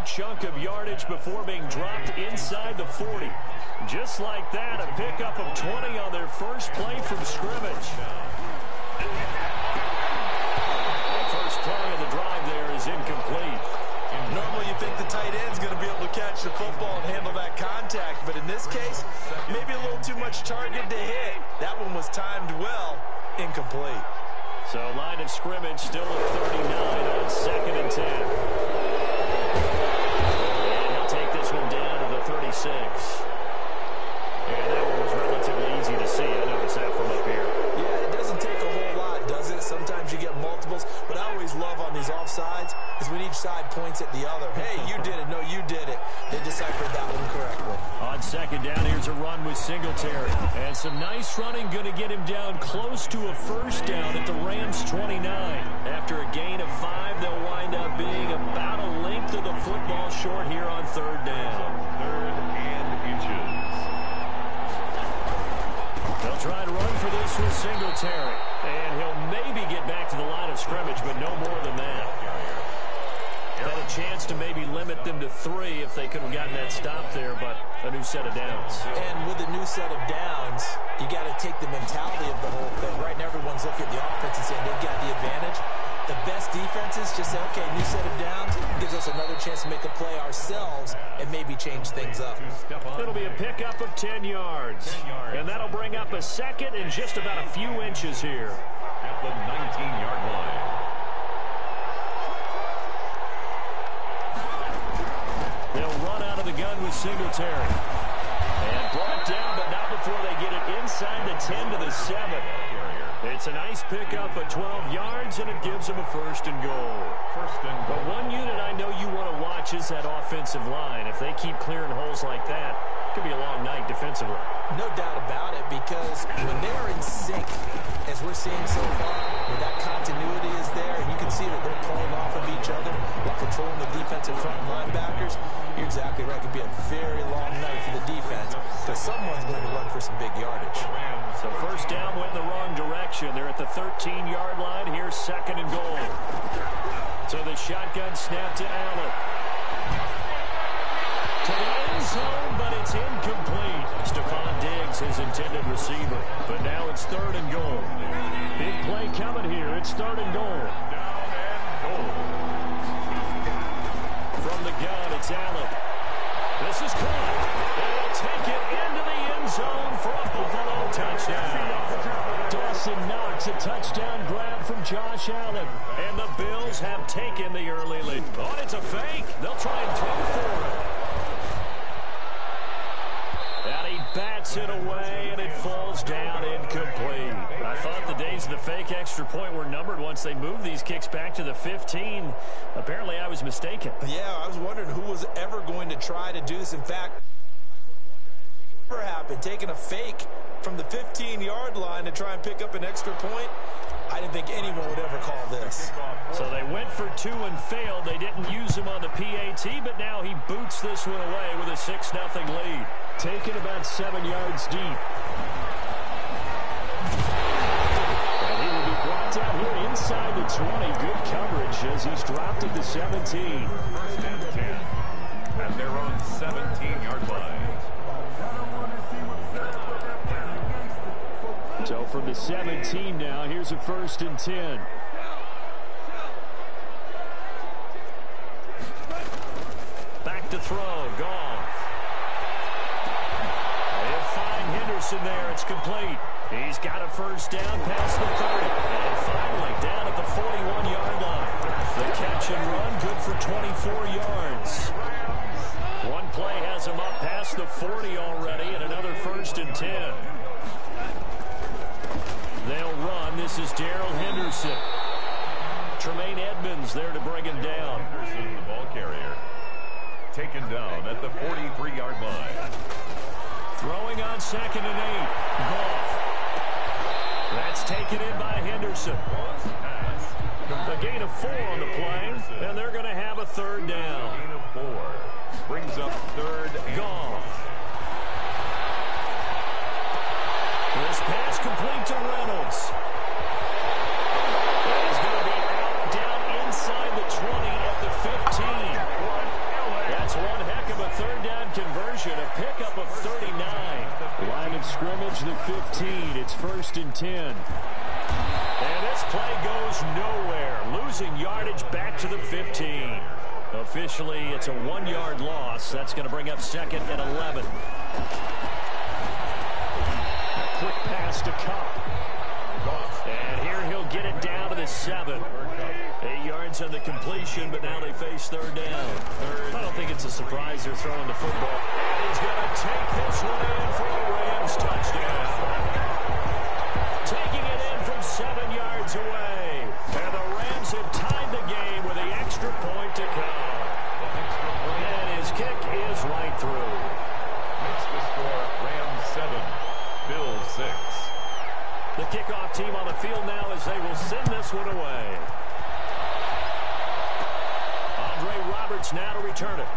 big chunk of yardage before being dropped inside the 40. Just like that, a pickup of 20 on their first play from scrimmage. The first play of the drive there is incomplete. Normally you think the tight end's going to be able to catch the football and handle that contact, but in this case, maybe a little too much target to hit. That one was timed well, incomplete. So line of scrimmage still at 39 on 2nd and 10. And he'll take this one down to the 36. And that one was relatively easy to see. I noticed that from up here. Yeah, it doesn't take a whole lot, does it? Sometimes you get multiples. What I always love on these offsides is when each side points at the other. Hey, you did it. No, you did it. They deciphered that one correctly. On 2nd down, here's a run with Singletary. And some nice running, going to get him down close to a first down at the Rams 29. After a gain of 5, they'll wind up being about a length of the football short here on 3rd down. 3rd and inches. They'll try to run for this with Singletary. And he'll maybe get back to the line of scrimmage, but no more than that. Had a chance to maybe limit them to 3 if they could have gotten that stop there, but a new set of downs. And with a new set of downs, you got to take the mentality of the whole thing. Right now, everyone's looking at the offense and saying they've got the advantage. The best defenses just say, okay, new set of downs gives us another chance to make a play ourselves and maybe change things up. It'll be a pickup of 10 yards. And that'll bring up a 2nd and just about a few inches here. At the 19-yard line. They'll run out of the gun with Singletary. And brought down, but not before they get it inside the 10 to the 7. It's a nice pickup of 12 yards, and it gives them a 1st and goal. But one unit I know you want to watch is that offensive line. If they keep clearing holes like that, it could be a long night defensively. No doubt about it, because when they're in sync, as we're seeing so far, where that continuity is there, and you can see that they're playing off of each other while controlling the defensive front linebackers, you're exactly right. It could be a very long night for the defense, because someone's going to run for some big yardage. So 1st down went in the wrong direction. They're at the 13-yard line. Here's 2nd and goal. So the shotgun snap to Allen. To the end zone, but it's incomplete. Stephon Diggs, his intended receiver. But now it's 3rd and goal. Big play coming here. It's 3rd and goal. Down and goal. From the gun, it's Allen. This is caught. They'll take it into the end zone for a Buffalo touchdown. Dawson Knox, a touchdown grab from Josh Allen. And the Bills have taken the early lead. Oh, it's a fake. They'll try and throw for it. And he bats it away, and it falls down incomplete. I thought the days of the fake extra point were numbered once they moved these kicks back to the 15. Apparently, I was mistaken. Yeah, I was wondering who was ever going to try to do this. In fact, never happened. Taking a fake from the 15-yard line to try and pick up an extra point, I didn't think anyone would ever call this. So they went for 2 and failed. They didn't use him on the PAT, but now he boots this one away with a 6-0 lead. Taken about 7 yards deep. And he will be brought down here inside the 20. Good coverage as he's dropped at the 17. 1st and 10. At their own 17-yard line. So from the 17 now, here's a 1st and 10. Back to throw, Goff. They'll find Henderson there, it's complete. He's got a 1st down past the 30. And finally, down at the 41-yard line. The catch and run, good for 24 yards. One play has him up past the 40 already, and another 1st and 10. They'll run. This is Darrell Henderson. Tremaine Edmonds there to bring him down. Henderson, the ball carrier. Taken down at the 43-yard line. Throwing on 2nd and 8. Goff. That's taken in by Henderson. A gain of 4 on the play, and they're going to have a 3rd down. Gain of 4. Brings up 3rd and Goff. This pass complete to Reynolds. He's going to be out down inside the 20 at the 15. conversion, a pickup of 39. Line of scrimmage, the 15. It's 1st and 10. And this play goes nowhere. Losing yardage back to the 15. Officially, it's a 1-yard loss. That's going to bring up 2nd and 11. A quick pass to Cup. And here he'll get it down to the 7. 8 yards on the completion, but now they face 3rd down. I don't think it's a surprise they're throwing the football. And he's going to take this one in for a Rams touchdown. Taking it in from 7 yards away. And the Rams have tied the game with the extra point to come. And his kick is right through. Makes the score Rams 7, Bills 6. The kickoff team on the field now as they will send this one away. Roberts now to return it.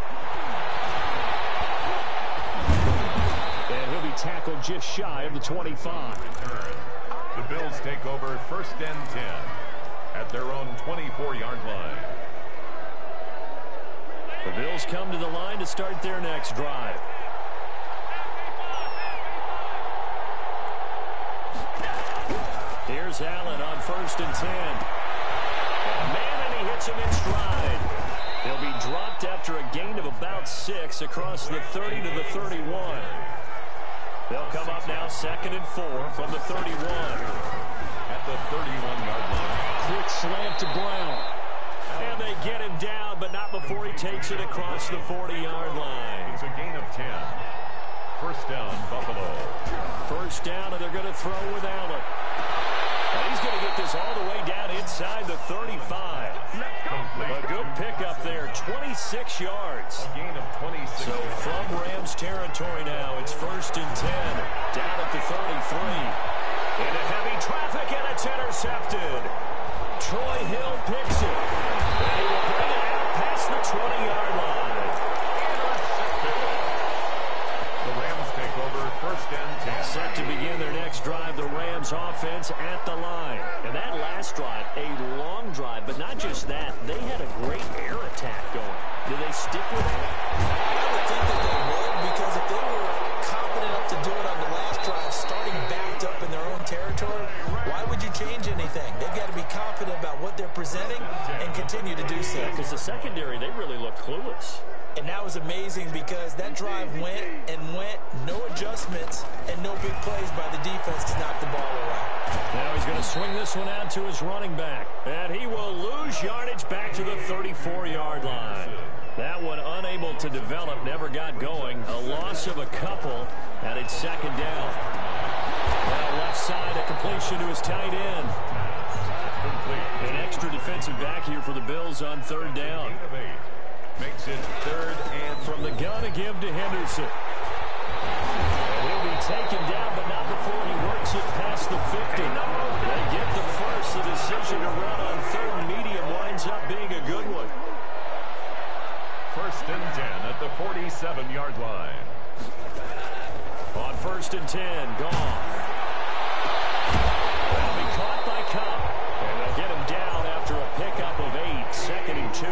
And he'll be tackled just shy of the 25. The Bills take over 1st and 10 at their own 24-yard line. The Bills come to the line to start their next drive. Here's Allen on 1st and 10. Man, and he hits him in stride. He'll be dropped after a gain of about 6 across the 30 to the 31. They'll come up now 2nd and 4 from the 31. At the 31-yard line. Quick slant to Brown. And they get him down, but not before he takes it across the 40-yard line. It's a gain of 10. 1st down, Buffalo. 1st down, and they're going to throw with Allen. And he's going to get this all the way down inside the 35. A good pickup there, 26 yards. A gain of 26. So from Rams territory now, it's 1st and 10. Down at the 33. Into heavy traffic, and it's intercepted. Troy Hill picks it. And he will bring it out past the 20-yard line. The Rams take over 1st and 10. Set to begin their next drive, the Rams offense at the line. And that last drive, a long drive, but not just that. They had a great air attack going. Do they stick with it? I would think that they would, because if they were confident enough to do it on the last drive, starting backed up in their own territory, why would you change anything? They've got to be confident about what they're presenting and continue to do so. Because the secondary, they really look clueless. And that was amazing because that drive went and went, no adjustments, and no big plays by the defense to knock the ball away. Now he's going to swing this one out to his running back. And he will lose yardage back to the 34-yard line. That one unable to develop, never got going. A loss of a couple, and it's 2nd down. Now left side, a completion to his tight end. An extra defensive back here for the Bills on 3rd down. Makes it 3rd and from the gun to give to Henderson. And he'll be taken down, but not before he works it past the 50. They get the first. The decision to run on 3rd and medium winds up being a good one. 1st and 10 at the 47-yard line. On 1st and 10, gone. That'll be caught by Cup. And they'll get him down after a pickup of 8. 2nd and 2.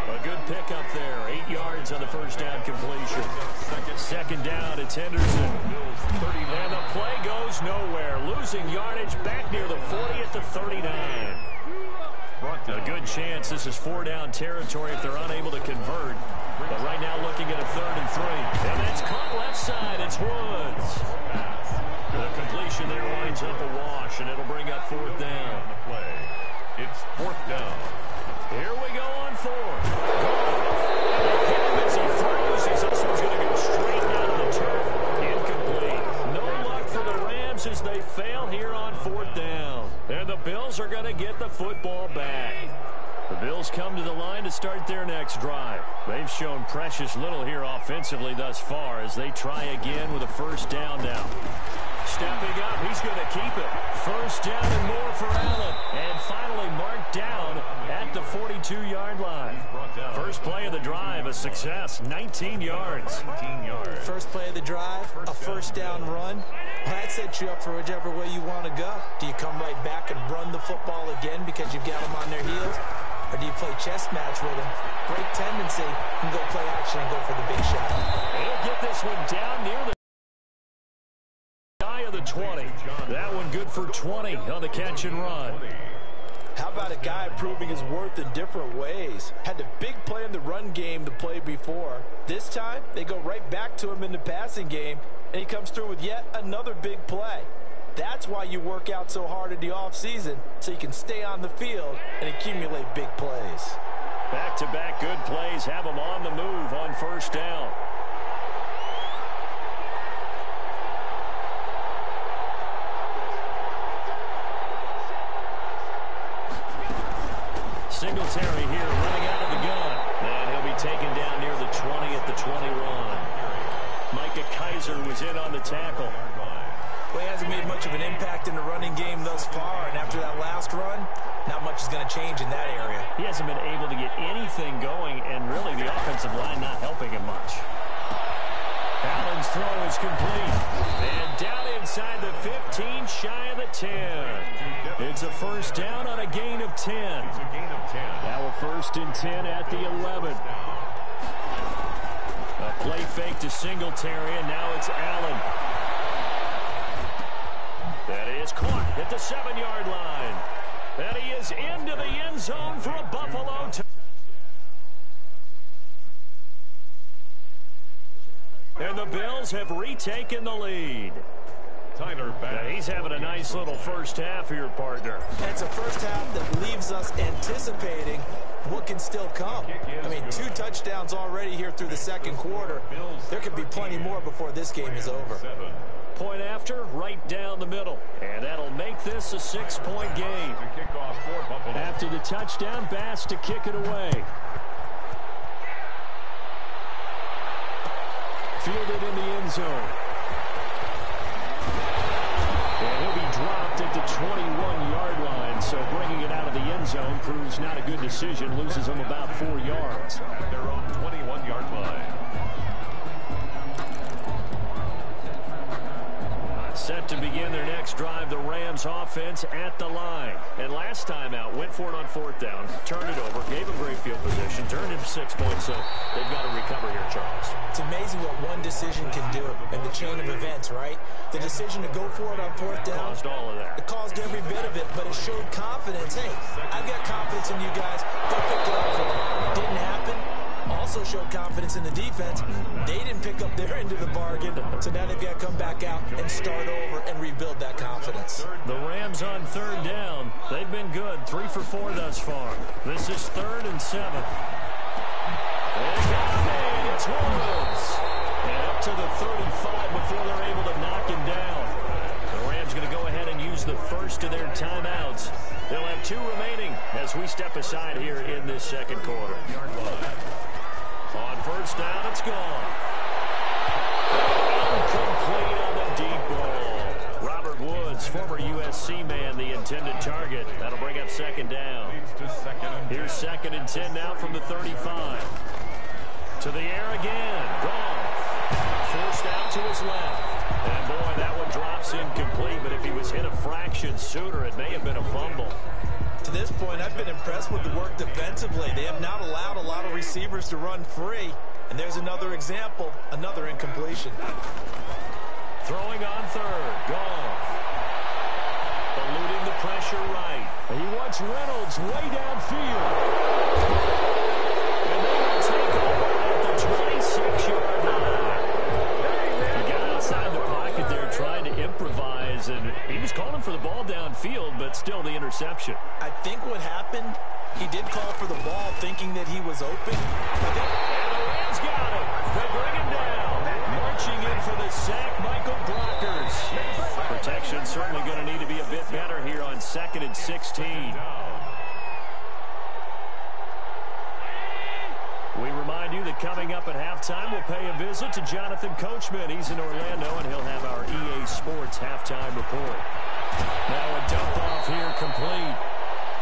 A good pickup there. 8 yards on the 1st down completion. 2nd down, it's Henderson. And the play goes nowhere. Losing yardage back near the 40 at the 39. A good chance this is 4-down territory if they're unable to convert. But right now looking at a 3rd and 3. And that's caught left side. It's Woods. The completion there winds up a wash, and it'll bring up 4th down. It's 4th down. Here we go on 4th. And they hit him as he throws. This one's going to go straight down to the turf. Incomplete. No luck for the Rams as they fail here on 4th down. And the Bills are going to get the football back. The Bills come to the line to start their next drive. They've shown precious little here offensively thus far as they try again with a 1st down now. Stepping up, he's going to keep it. 1st down and more for Allen. And finally marked down at the 42-yard line. First play of the drive, a success, 19 yards. First play of the drive, a 1st down run. Well, that sets you up for whichever way you want to go. Do you come right back and run the football again because you've got them on their heels? or do you play chess match with him? Great tendency, and go play action and go for the big shot. He'll get this one down near the of the 20. That one good for 20 on the catch and run. How about a guy proving his worth in different ways? Had the big play in the run game to play before. This time, they go right back to him in the passing game, and he comes through with yet another big play. That's why you work out so hard in the offseason, so you can stay on the field and accumulate big plays. Back-to-back good plays have him on the move on first down. Singletary here running out of the gun. And he'll be taken down near the 20 at the 21. Micah Kaiser was in on the tackle. Well, he hasn't made much of an impact in the running game thus far, and after that last run, not much is going to change in that area. He hasn't been able to get anything going, and really the offensive line not helping him much. Allen's throw is complete. And down inside the 15, shy of the 10. It's a first down on a gain of 10. Now a 1st and 10 at the 11. A play fake to Singletary, and now it's Allen. That is caught at the 7-yard line. And he is into the end zone for a Buffalo touchdown. And the Bills have retaken the lead. Now he's having a nice little first half here, partner. And it's a first half that leaves us anticipating what can still come. I mean, 2 touchdowns already here through the second quarter. There could be plenty more before this game is over. Point after, right down the middle. And that'll make this a 6-point game. After the touchdown, Bass to kick it away. Fielded in the end zone. And he'll be dropped at the 21-yard line, so bringing it out of the end zone proves not a good decision. Loses him about 4 yards. At their own 21-yard line. Set to begin their next drive, the Rams offense at the line. And last time out, went for it on 4th down, turned it over, gave him great field position, turned him 6 points, so they've got to recover here, Charles. It's amazing what one decision can do in the chain of events, right? The decision to go for it on 4th down. Caused all of that. It caused every bit of it, but it showed confidence. Hey, I've got confidence in you guys. Go pick it up for it. Didn't happen. Also showed confidence in the defense. They didn't pick up their end of the bargain, so now they've got to come back out and start over and rebuild that confidence. The Rams on 3rd down. They've been good. 3 for 4 thus far. This is 3rd and 7. They got him in. It's Woods. And up to the 35 before they're able to knock him down. The Rams going to go ahead and use the first of their timeouts. They'll have 2 remaining as we step aside here in this second quarter. On 1st down, it's gone. Incomplete on the deep ball. Robert Woods, former USC man, the intended target. That'll bring up 2nd down. Here's 2nd and 10 now from the 35. To the air again. Goff. Forced out to his left. And boy, that one drops incomplete, but if he was hit a fraction sooner, it may have been a fumble. To this point, I've been impressed with the work defensively. They have not allowed a lot of receivers to run free. And there's another example, another incompletion. Throwing on 3rd. Goff. Eluding the pressure right. He wants Reynolds way downfield. And they will take over at the 26-yard line. He got outside the pocket there trying to improvise, and he was calling for the ball downfield, but still the interception. I think what happened, he did call for the ball thinking that he was open. And the Rams got him. They bring him down. Marching in for the sack, Michael Brockers. Protection certainly going to need to be a bit better here on 2nd and 16. We remind you that coming up at halftime, we'll pay a visit to Jonathan Coachman. He's in Orlando, and he'll have our EA Sports halftime report. Now a dump off here complete.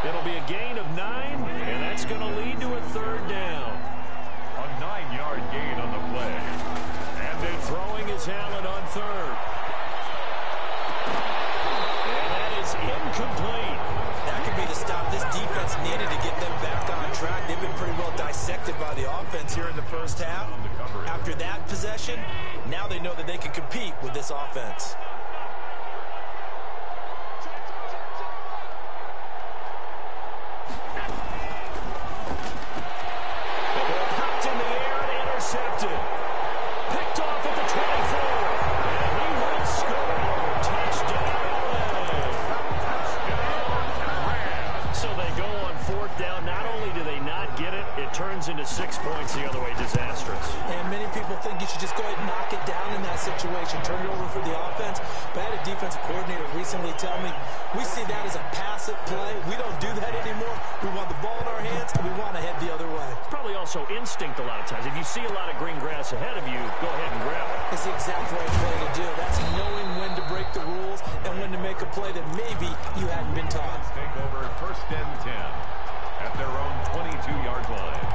It'll be a gain of 9, and that's going to lead to a 3rd down. A 9-yard gain on the play. And then throwing is Allen on 3rd. And that is incomplete. That could be the stop this defense needed to get them back on track. They've been pretty well dissected by the offense here in the first half. After that possession, now they know that they can compete with this offense. Popped in the air and intercepted. Picked off at the 24. And he will score. Touchdown, LA. So they go on fourth down. Not only do they not get it, it turns into 6 points the other way. Disastrous. And many people think you should just go ahead and knock it down in that situation. Turn it over for the offense. But I had a defensive coordinator recently tell me, we see that as a passive play. We don't do that anymore. We want the ball in our hands, and we want to head the other way. It's probably also instinct a lot of times. If you see a lot of green grass ahead of you, go ahead and grab it. It's the exact right play to do. That's knowing when to break the rules and when to make a play that maybe you hadn't been taught. Take over first and 10 at their own 22-yard line.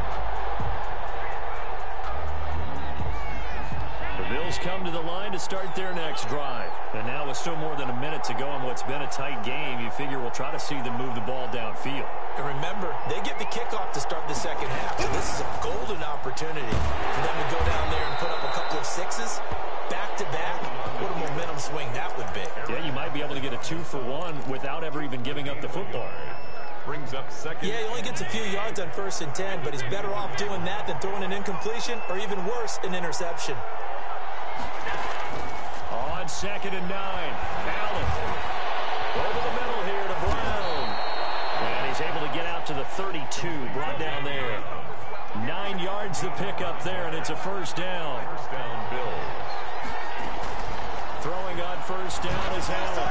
The Bills come to the line to start their next drive. And now with still more than a minute to go in what's been a tight game, you figure we'll try to see them move the ball downfield. And remember, they get the kickoff to start the second half. So this is a golden opportunity for them to go down there and put up a couple of sixes back-to-back. What a momentum swing that would be. Yeah, you might be able to get a 2-for-1 without ever even giving up the football. Brings up second. Yeah, he only gets a few yards on 1st and 10, but he's better off doing that than throwing an incompletion or even worse, an interception. On 2nd and 9, Allen over the middle here to Brown. And he's able to get out to the 32, brought down there. 9 yards the pickup there, and it's a first down. First down, Bills. Throwing on first down is Allen.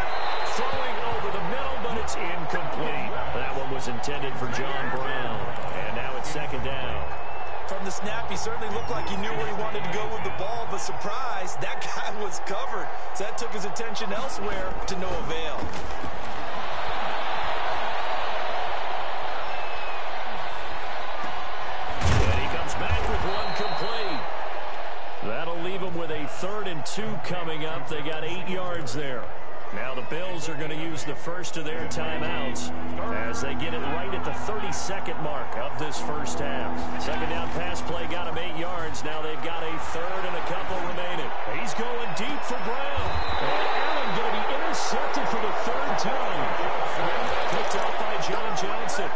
Throwing over the middle, but it's incomplete. That one was intended for John Brown. And now it's 2nd down. From the snap, he certainly looked like he knew where he wanted to go with the ball, but surprise, that guy was covered. So that took his attention elsewhere to no avail. And he comes back with one complete. That'll leave him with a 3rd and 2 coming up. They got 8 yards there. Now the Bills are going to use the first of their timeouts as they get it right at the 32nd mark of this first half. 2nd down pass play got him 8 yards. Now they've got a 3rd and a couple remaining. He's going deep for Brown. And Allen going to be intercepted for the 3rd time. Picked up by John Johnson.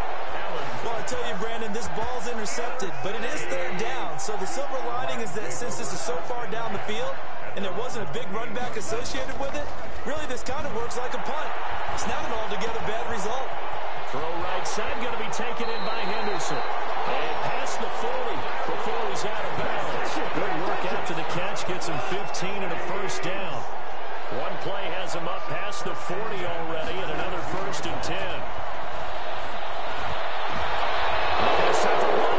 Well, I tell you, Brandon, this ball's intercepted, but it is 3rd down. So the silver lining is that since this is so far down the field and there wasn't a big run back associated with it, really this kind of works like a punt. It's not an altogether bad result. Throw right side going to be taken in by Henderson. And past the 40 before he's out of bounds. Good work after the catch. Gets him 15 and a first down. One play has him up past the 40 already and another 1st and 10.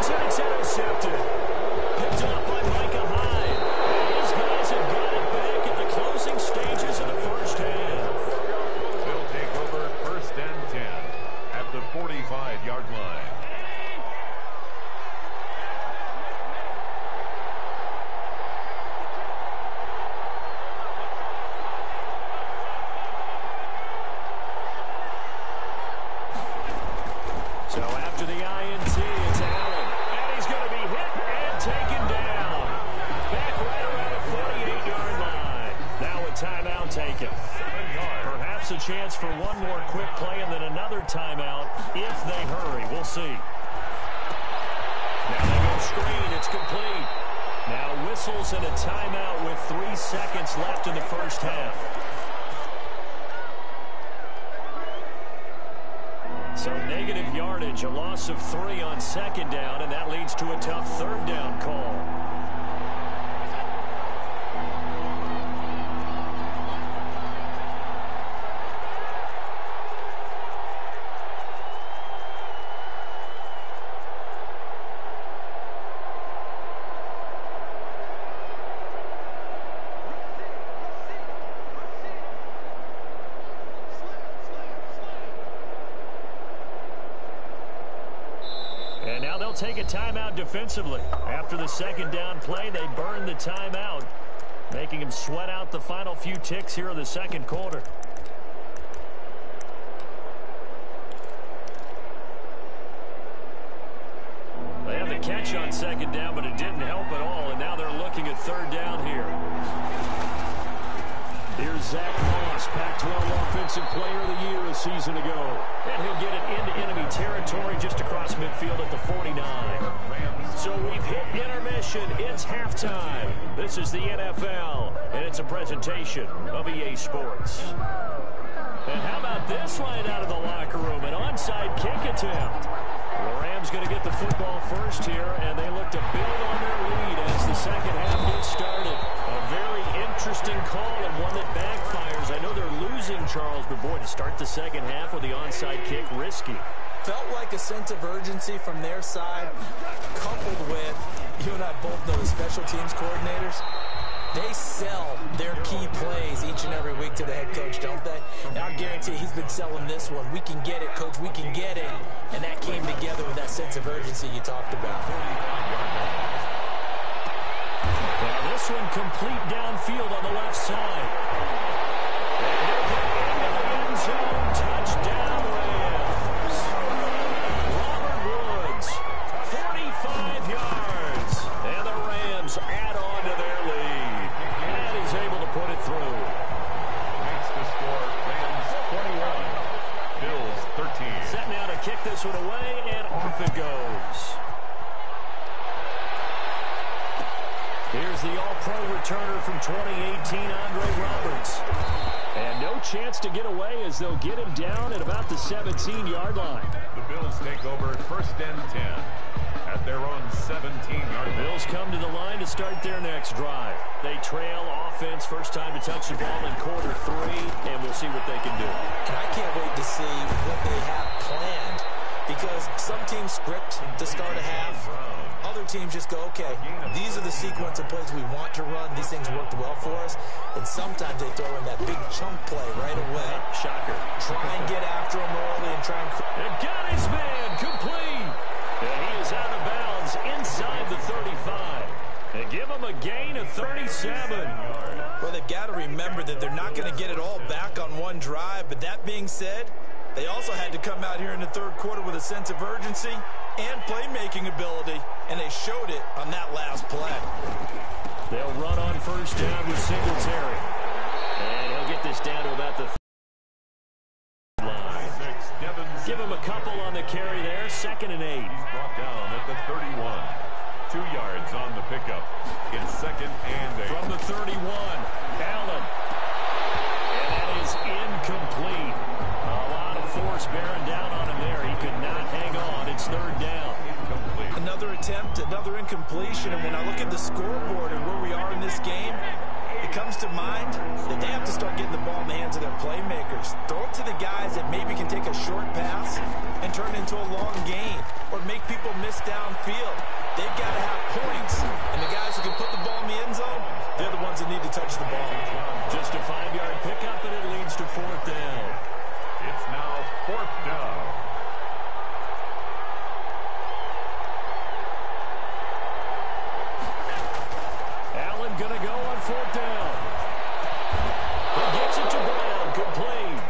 And it's intercepted. Picked up by Micah Hyde. And these guys have got it back at the closing stages of the first half. They'll take over 1st and 10 at the 45-yard line. So after the INT, it's Allen. And he's going to be hit and taken down. Back right around the 48-yard line. Now a timeout taken. Perhaps a chance for one more quick play and then another timeout if they hurry. We'll see. Now they go screen. It's complete. Now whistles and a timeout with 3 seconds left in the first half. So negative yardage, a loss of 3 on 2nd down, and that leads to a tough 3rd down call. And now they'll take a timeout defensively. After the 2nd down play, they burn the timeout, making him sweat out the final few ticks here in the 2nd quarter. third down here. Here's Zach Moss, Pac-12 Offensive Player of the Year a season ago. And he'll get it into enemy territory just across midfield at the 49. So we've hit intermission. It's halftime. This is the NFL, and it's a presentation of EA Sports. And how about this right out of the locker room? An onside kick attempt. The Rams going to get the football first here, and they look to build on their lead as the second half gets started. A very interesting call and one that backfires. I know they're losing, Charles, but boy, to start the second half with the onside kick, risky. Felt like a sense of urgency from their side, coupled with, you and I both know the special teams coordinators. They sell their key plays each and every week to the head coach, don't they? And I guarantee he's been selling this one. We can get it, coach, we can get it. And that came together with that sense of urgency you talked about. Now this one complete downfield on the left side. And he'll get into the end zone. Touchdown, Rams. Robert Woods, 45 yards. And the Rams add on to their lead. And he's able to put it through. Makes the score Rams 21, Bills 13. Set now to kick this one away, and off it goes. Here's the all-pro returner from 2018, Andre Roberts. And no chance to get away as they'll get him down at about the 17-yard line. The Bills take over first and 10 at their own 17-yard line. Bills come to the line to start their next drive. They trail offense, first time to touch the ball in quarter 3, and we'll see what they can do. And I can't wait to see what they have planned, because some teams script to start a half. Other teams just go, okay, these are the sequence of plays we want to run. These things worked well for us. And sometimes they throw in that big chunk play right away. Shocker. Try and get after him early and try and... And got his man complete. And he is out of bounds inside the 35. And give him a gain of 37. Well, they've got to remember that they're not going to get it all back on one drive. But that being said, they also had to come out here in the third quarter with a sense of urgency and playmaking ability, and they showed it on that last play. They'll run on first down with Singletary. And he'll get this down to about the line. Give him a couple on the carry there, 2nd and 8. He's brought down at the 31. 2 yards on the pickup. It's 2nd and 8. From the 31, Allen. And that is incomplete. A lot of force bearing down on him there. He could not hang on. It's 3rd down. Incomplete. Another attempt, another incompletion. And when I look at the scoreboard and where we are in this game, it comes to mind that they have to start getting the ball in the hands of their playmakers. Throw it to the guys that maybe can take a short pass and turn it into a long gain or make people miss downfield. They've got to have points. And the guys who can put the ball in the end zone, they're the ones that need to touch the ball. Just a 5-yard pickup, and it leads to 4th down. It's now 4th down. Allen gonna go on 4th down. He gets it to Brown, complete.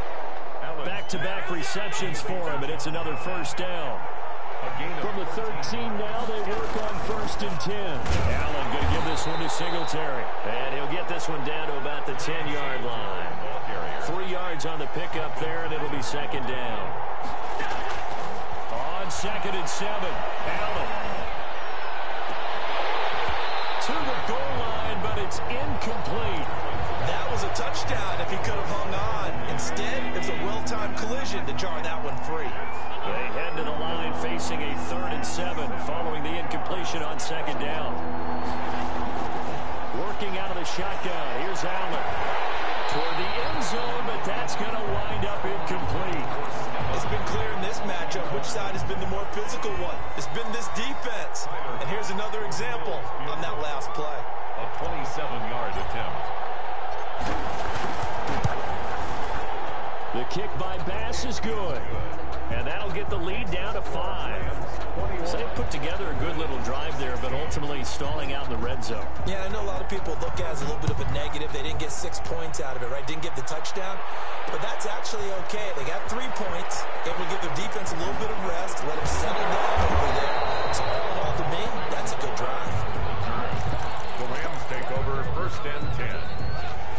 Back-to-back receptions for him, and it's another 1st down. From the 13 now, they work on 1st and 10. Allen going to give this one to Singletary. And he'll get this one down to about the 10-yard line. 3 yards on the pickup there, and it'll be 2nd down. On 2nd and 7, Allen. To the goal line, but it's incomplete. That was a touchdown if he could have hung on. Instead, it was a well-timed collision to jar that one free. They head to the line facing a 3rd and 7 following the incompletion on 2nd down. Working out of the shotgun. Here's Allen. Toward the end zone, but that's going to wind up incomplete. It's been clear in this matchup which side has been the more physical one. It's been this defense. And here's another example on that last play. A 27-yard attempt. The kick by Bass is good. And that'll get the lead down to 5. So they put together a good little drive there, but ultimately stalling out in the red zone. Yeah, I know a lot of people look at it as a little bit of a negative. They didn't get 6 points out of it, right? Didn't get the touchdown. But that's actually okay. They got 3 points. It will give their defense a little bit of rest, let them settle down over there. So all in all, to me, that's a good drive. The Rams take and 10.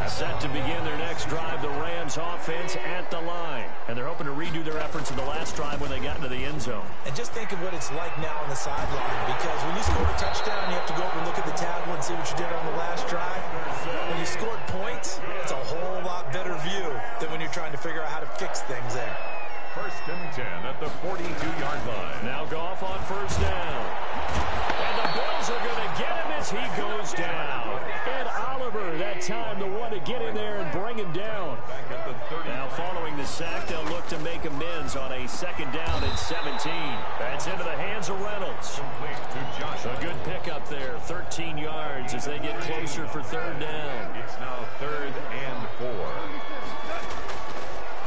Set to begin their next drive, the Rams offense at the line. And they're hoping to redo their efforts in the last drive when they got into the end zone. And just think of what it's like now on the sideline, because when you score a touchdown, you have to go over and look at the table and see what you did on the last drive. When you scored points, it's a whole lot better view than when you're trying to figure out how to fix things there. 1st and 10 at the 42-yard line. Now Goff on first down. And the Bills are going to get him as he goes down. Ed Oliver, that time, the one to get in there and bring him down. Now following the sack, they'll look to make amends on a 2nd down and 17. That's into the hands of Reynolds. A good pickup there, 13 yards as they get closer for 3rd down. It's now 3rd and 4.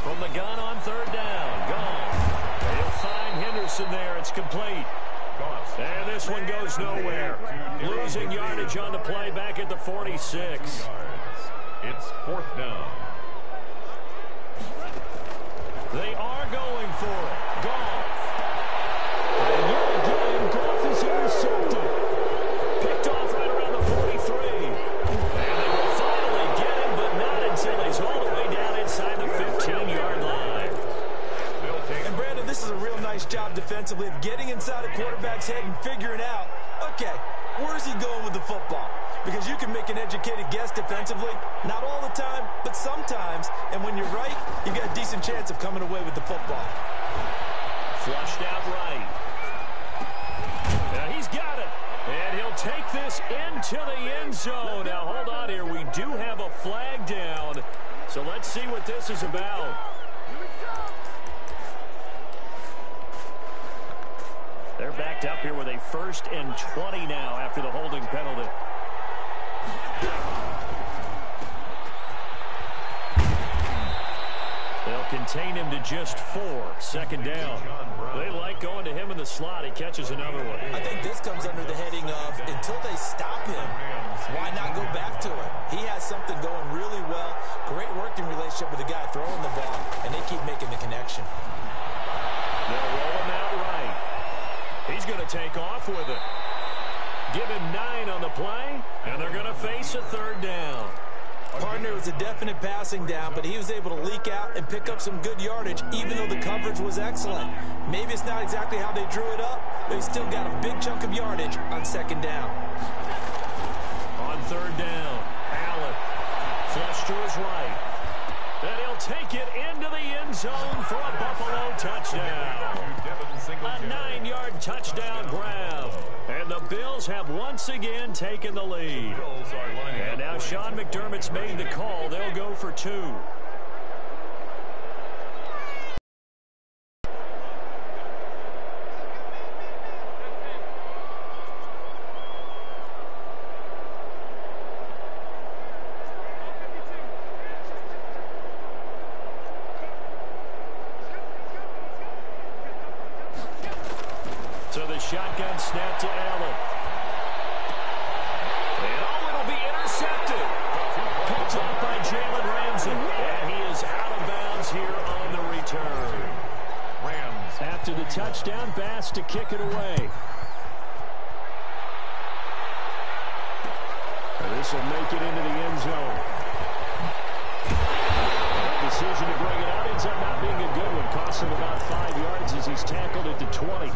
From the gun on 3rd down, Goff. They'll find Henderson there. It's complete. And this one goes nowhere. Losing yardage on the play back at the 46. It's 4th down. They are going for it. Goff. And yet again, Goff is intercepted. Picked off right around the 43. And they will finally get him, but not until he's all the way down inside the 15-yard line. And Brandon, this is a real nice job defensively of getting inside a quarterback's head and figuring out, okay, where's he going with the football? Because you can make an educated guess defensively, not all the time, but sometimes. And when you're right, you've got a decent chance of coming away with the football. Flushed out right. Now he's got it. And he'll take this into the end zone. Now hold on here. We do have a flag down. So let's see what this is about. They're backed up here with a 1st and 20 now after the holding penalty. They'll contain him to just 4. 2nd down. They like going to him in the slot. He catches another one. I think this comes under the heading of, until they stop him, why not go back to him? He has something going really well. Great working relationship with the guy throwing the ball, and they keep making the connection. They'll roll him out right. He's going to take off with it. Give him 9 on the play, and they're going to face a 3rd down. Partner was a definite passing down, but he was able to leak out and pick up some good yardage, even though the coverage was excellent. Maybe it's not exactly how they drew it up, but he still got a big chunk of yardage on 2nd down. On 3rd down, Allen flush to his right. And he'll take it into the end zone for a Buffalo touchdown. A 9-yard touchdown grab. And the Bills have once again taken the lead. And now Sean McDermott's made the call. They'll go for 2. Shotgun snap to Allen. And oh, it'll be intercepted. Picked off by Jalen Ramsey. And he is out of bounds here on the return. Rams. After the touchdown, Bass to kick it away. And this will make it into the end zone. That decision to bring it out ends up not being a good one. Costs him about 5 yards as he's tackled at the 20.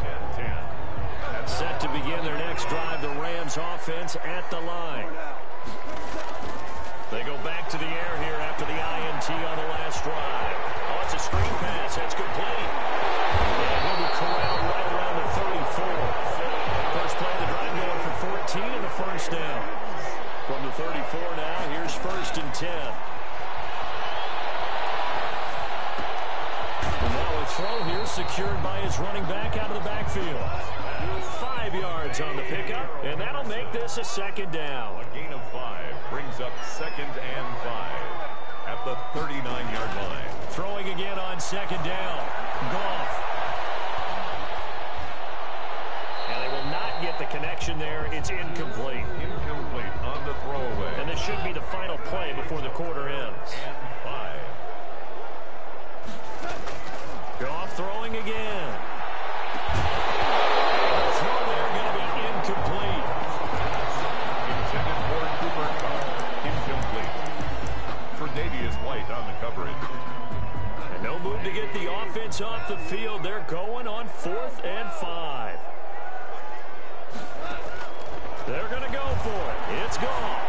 Set to begin their next drive, the Rams offense at the line. They go back to the air here after the INT on the last drive. Oh, it's a screen pass. That's complete. And he'll be corralled right around the 34. First play of the drive going for 14 and a 1st down. From the 34 now, here's 1st and 10. And now a throw here secured by his running back out of the backfield. 5 yards on the pickup, and that'll make this a 2nd down. A gain of 5 brings up 2nd and 5 at the 39-yard line. Throwing again on 2nd down. Goff. And they will not get the connection there. It's incomplete. Incomplete on the throwaway. And this should be the final play before the quarter ends. And 5. Goff throwing again. Throw there going to be incomplete. Intended for Cooper Kupp. offense off the field. They're going on 4th and 5. They're going to go for it. It's gone.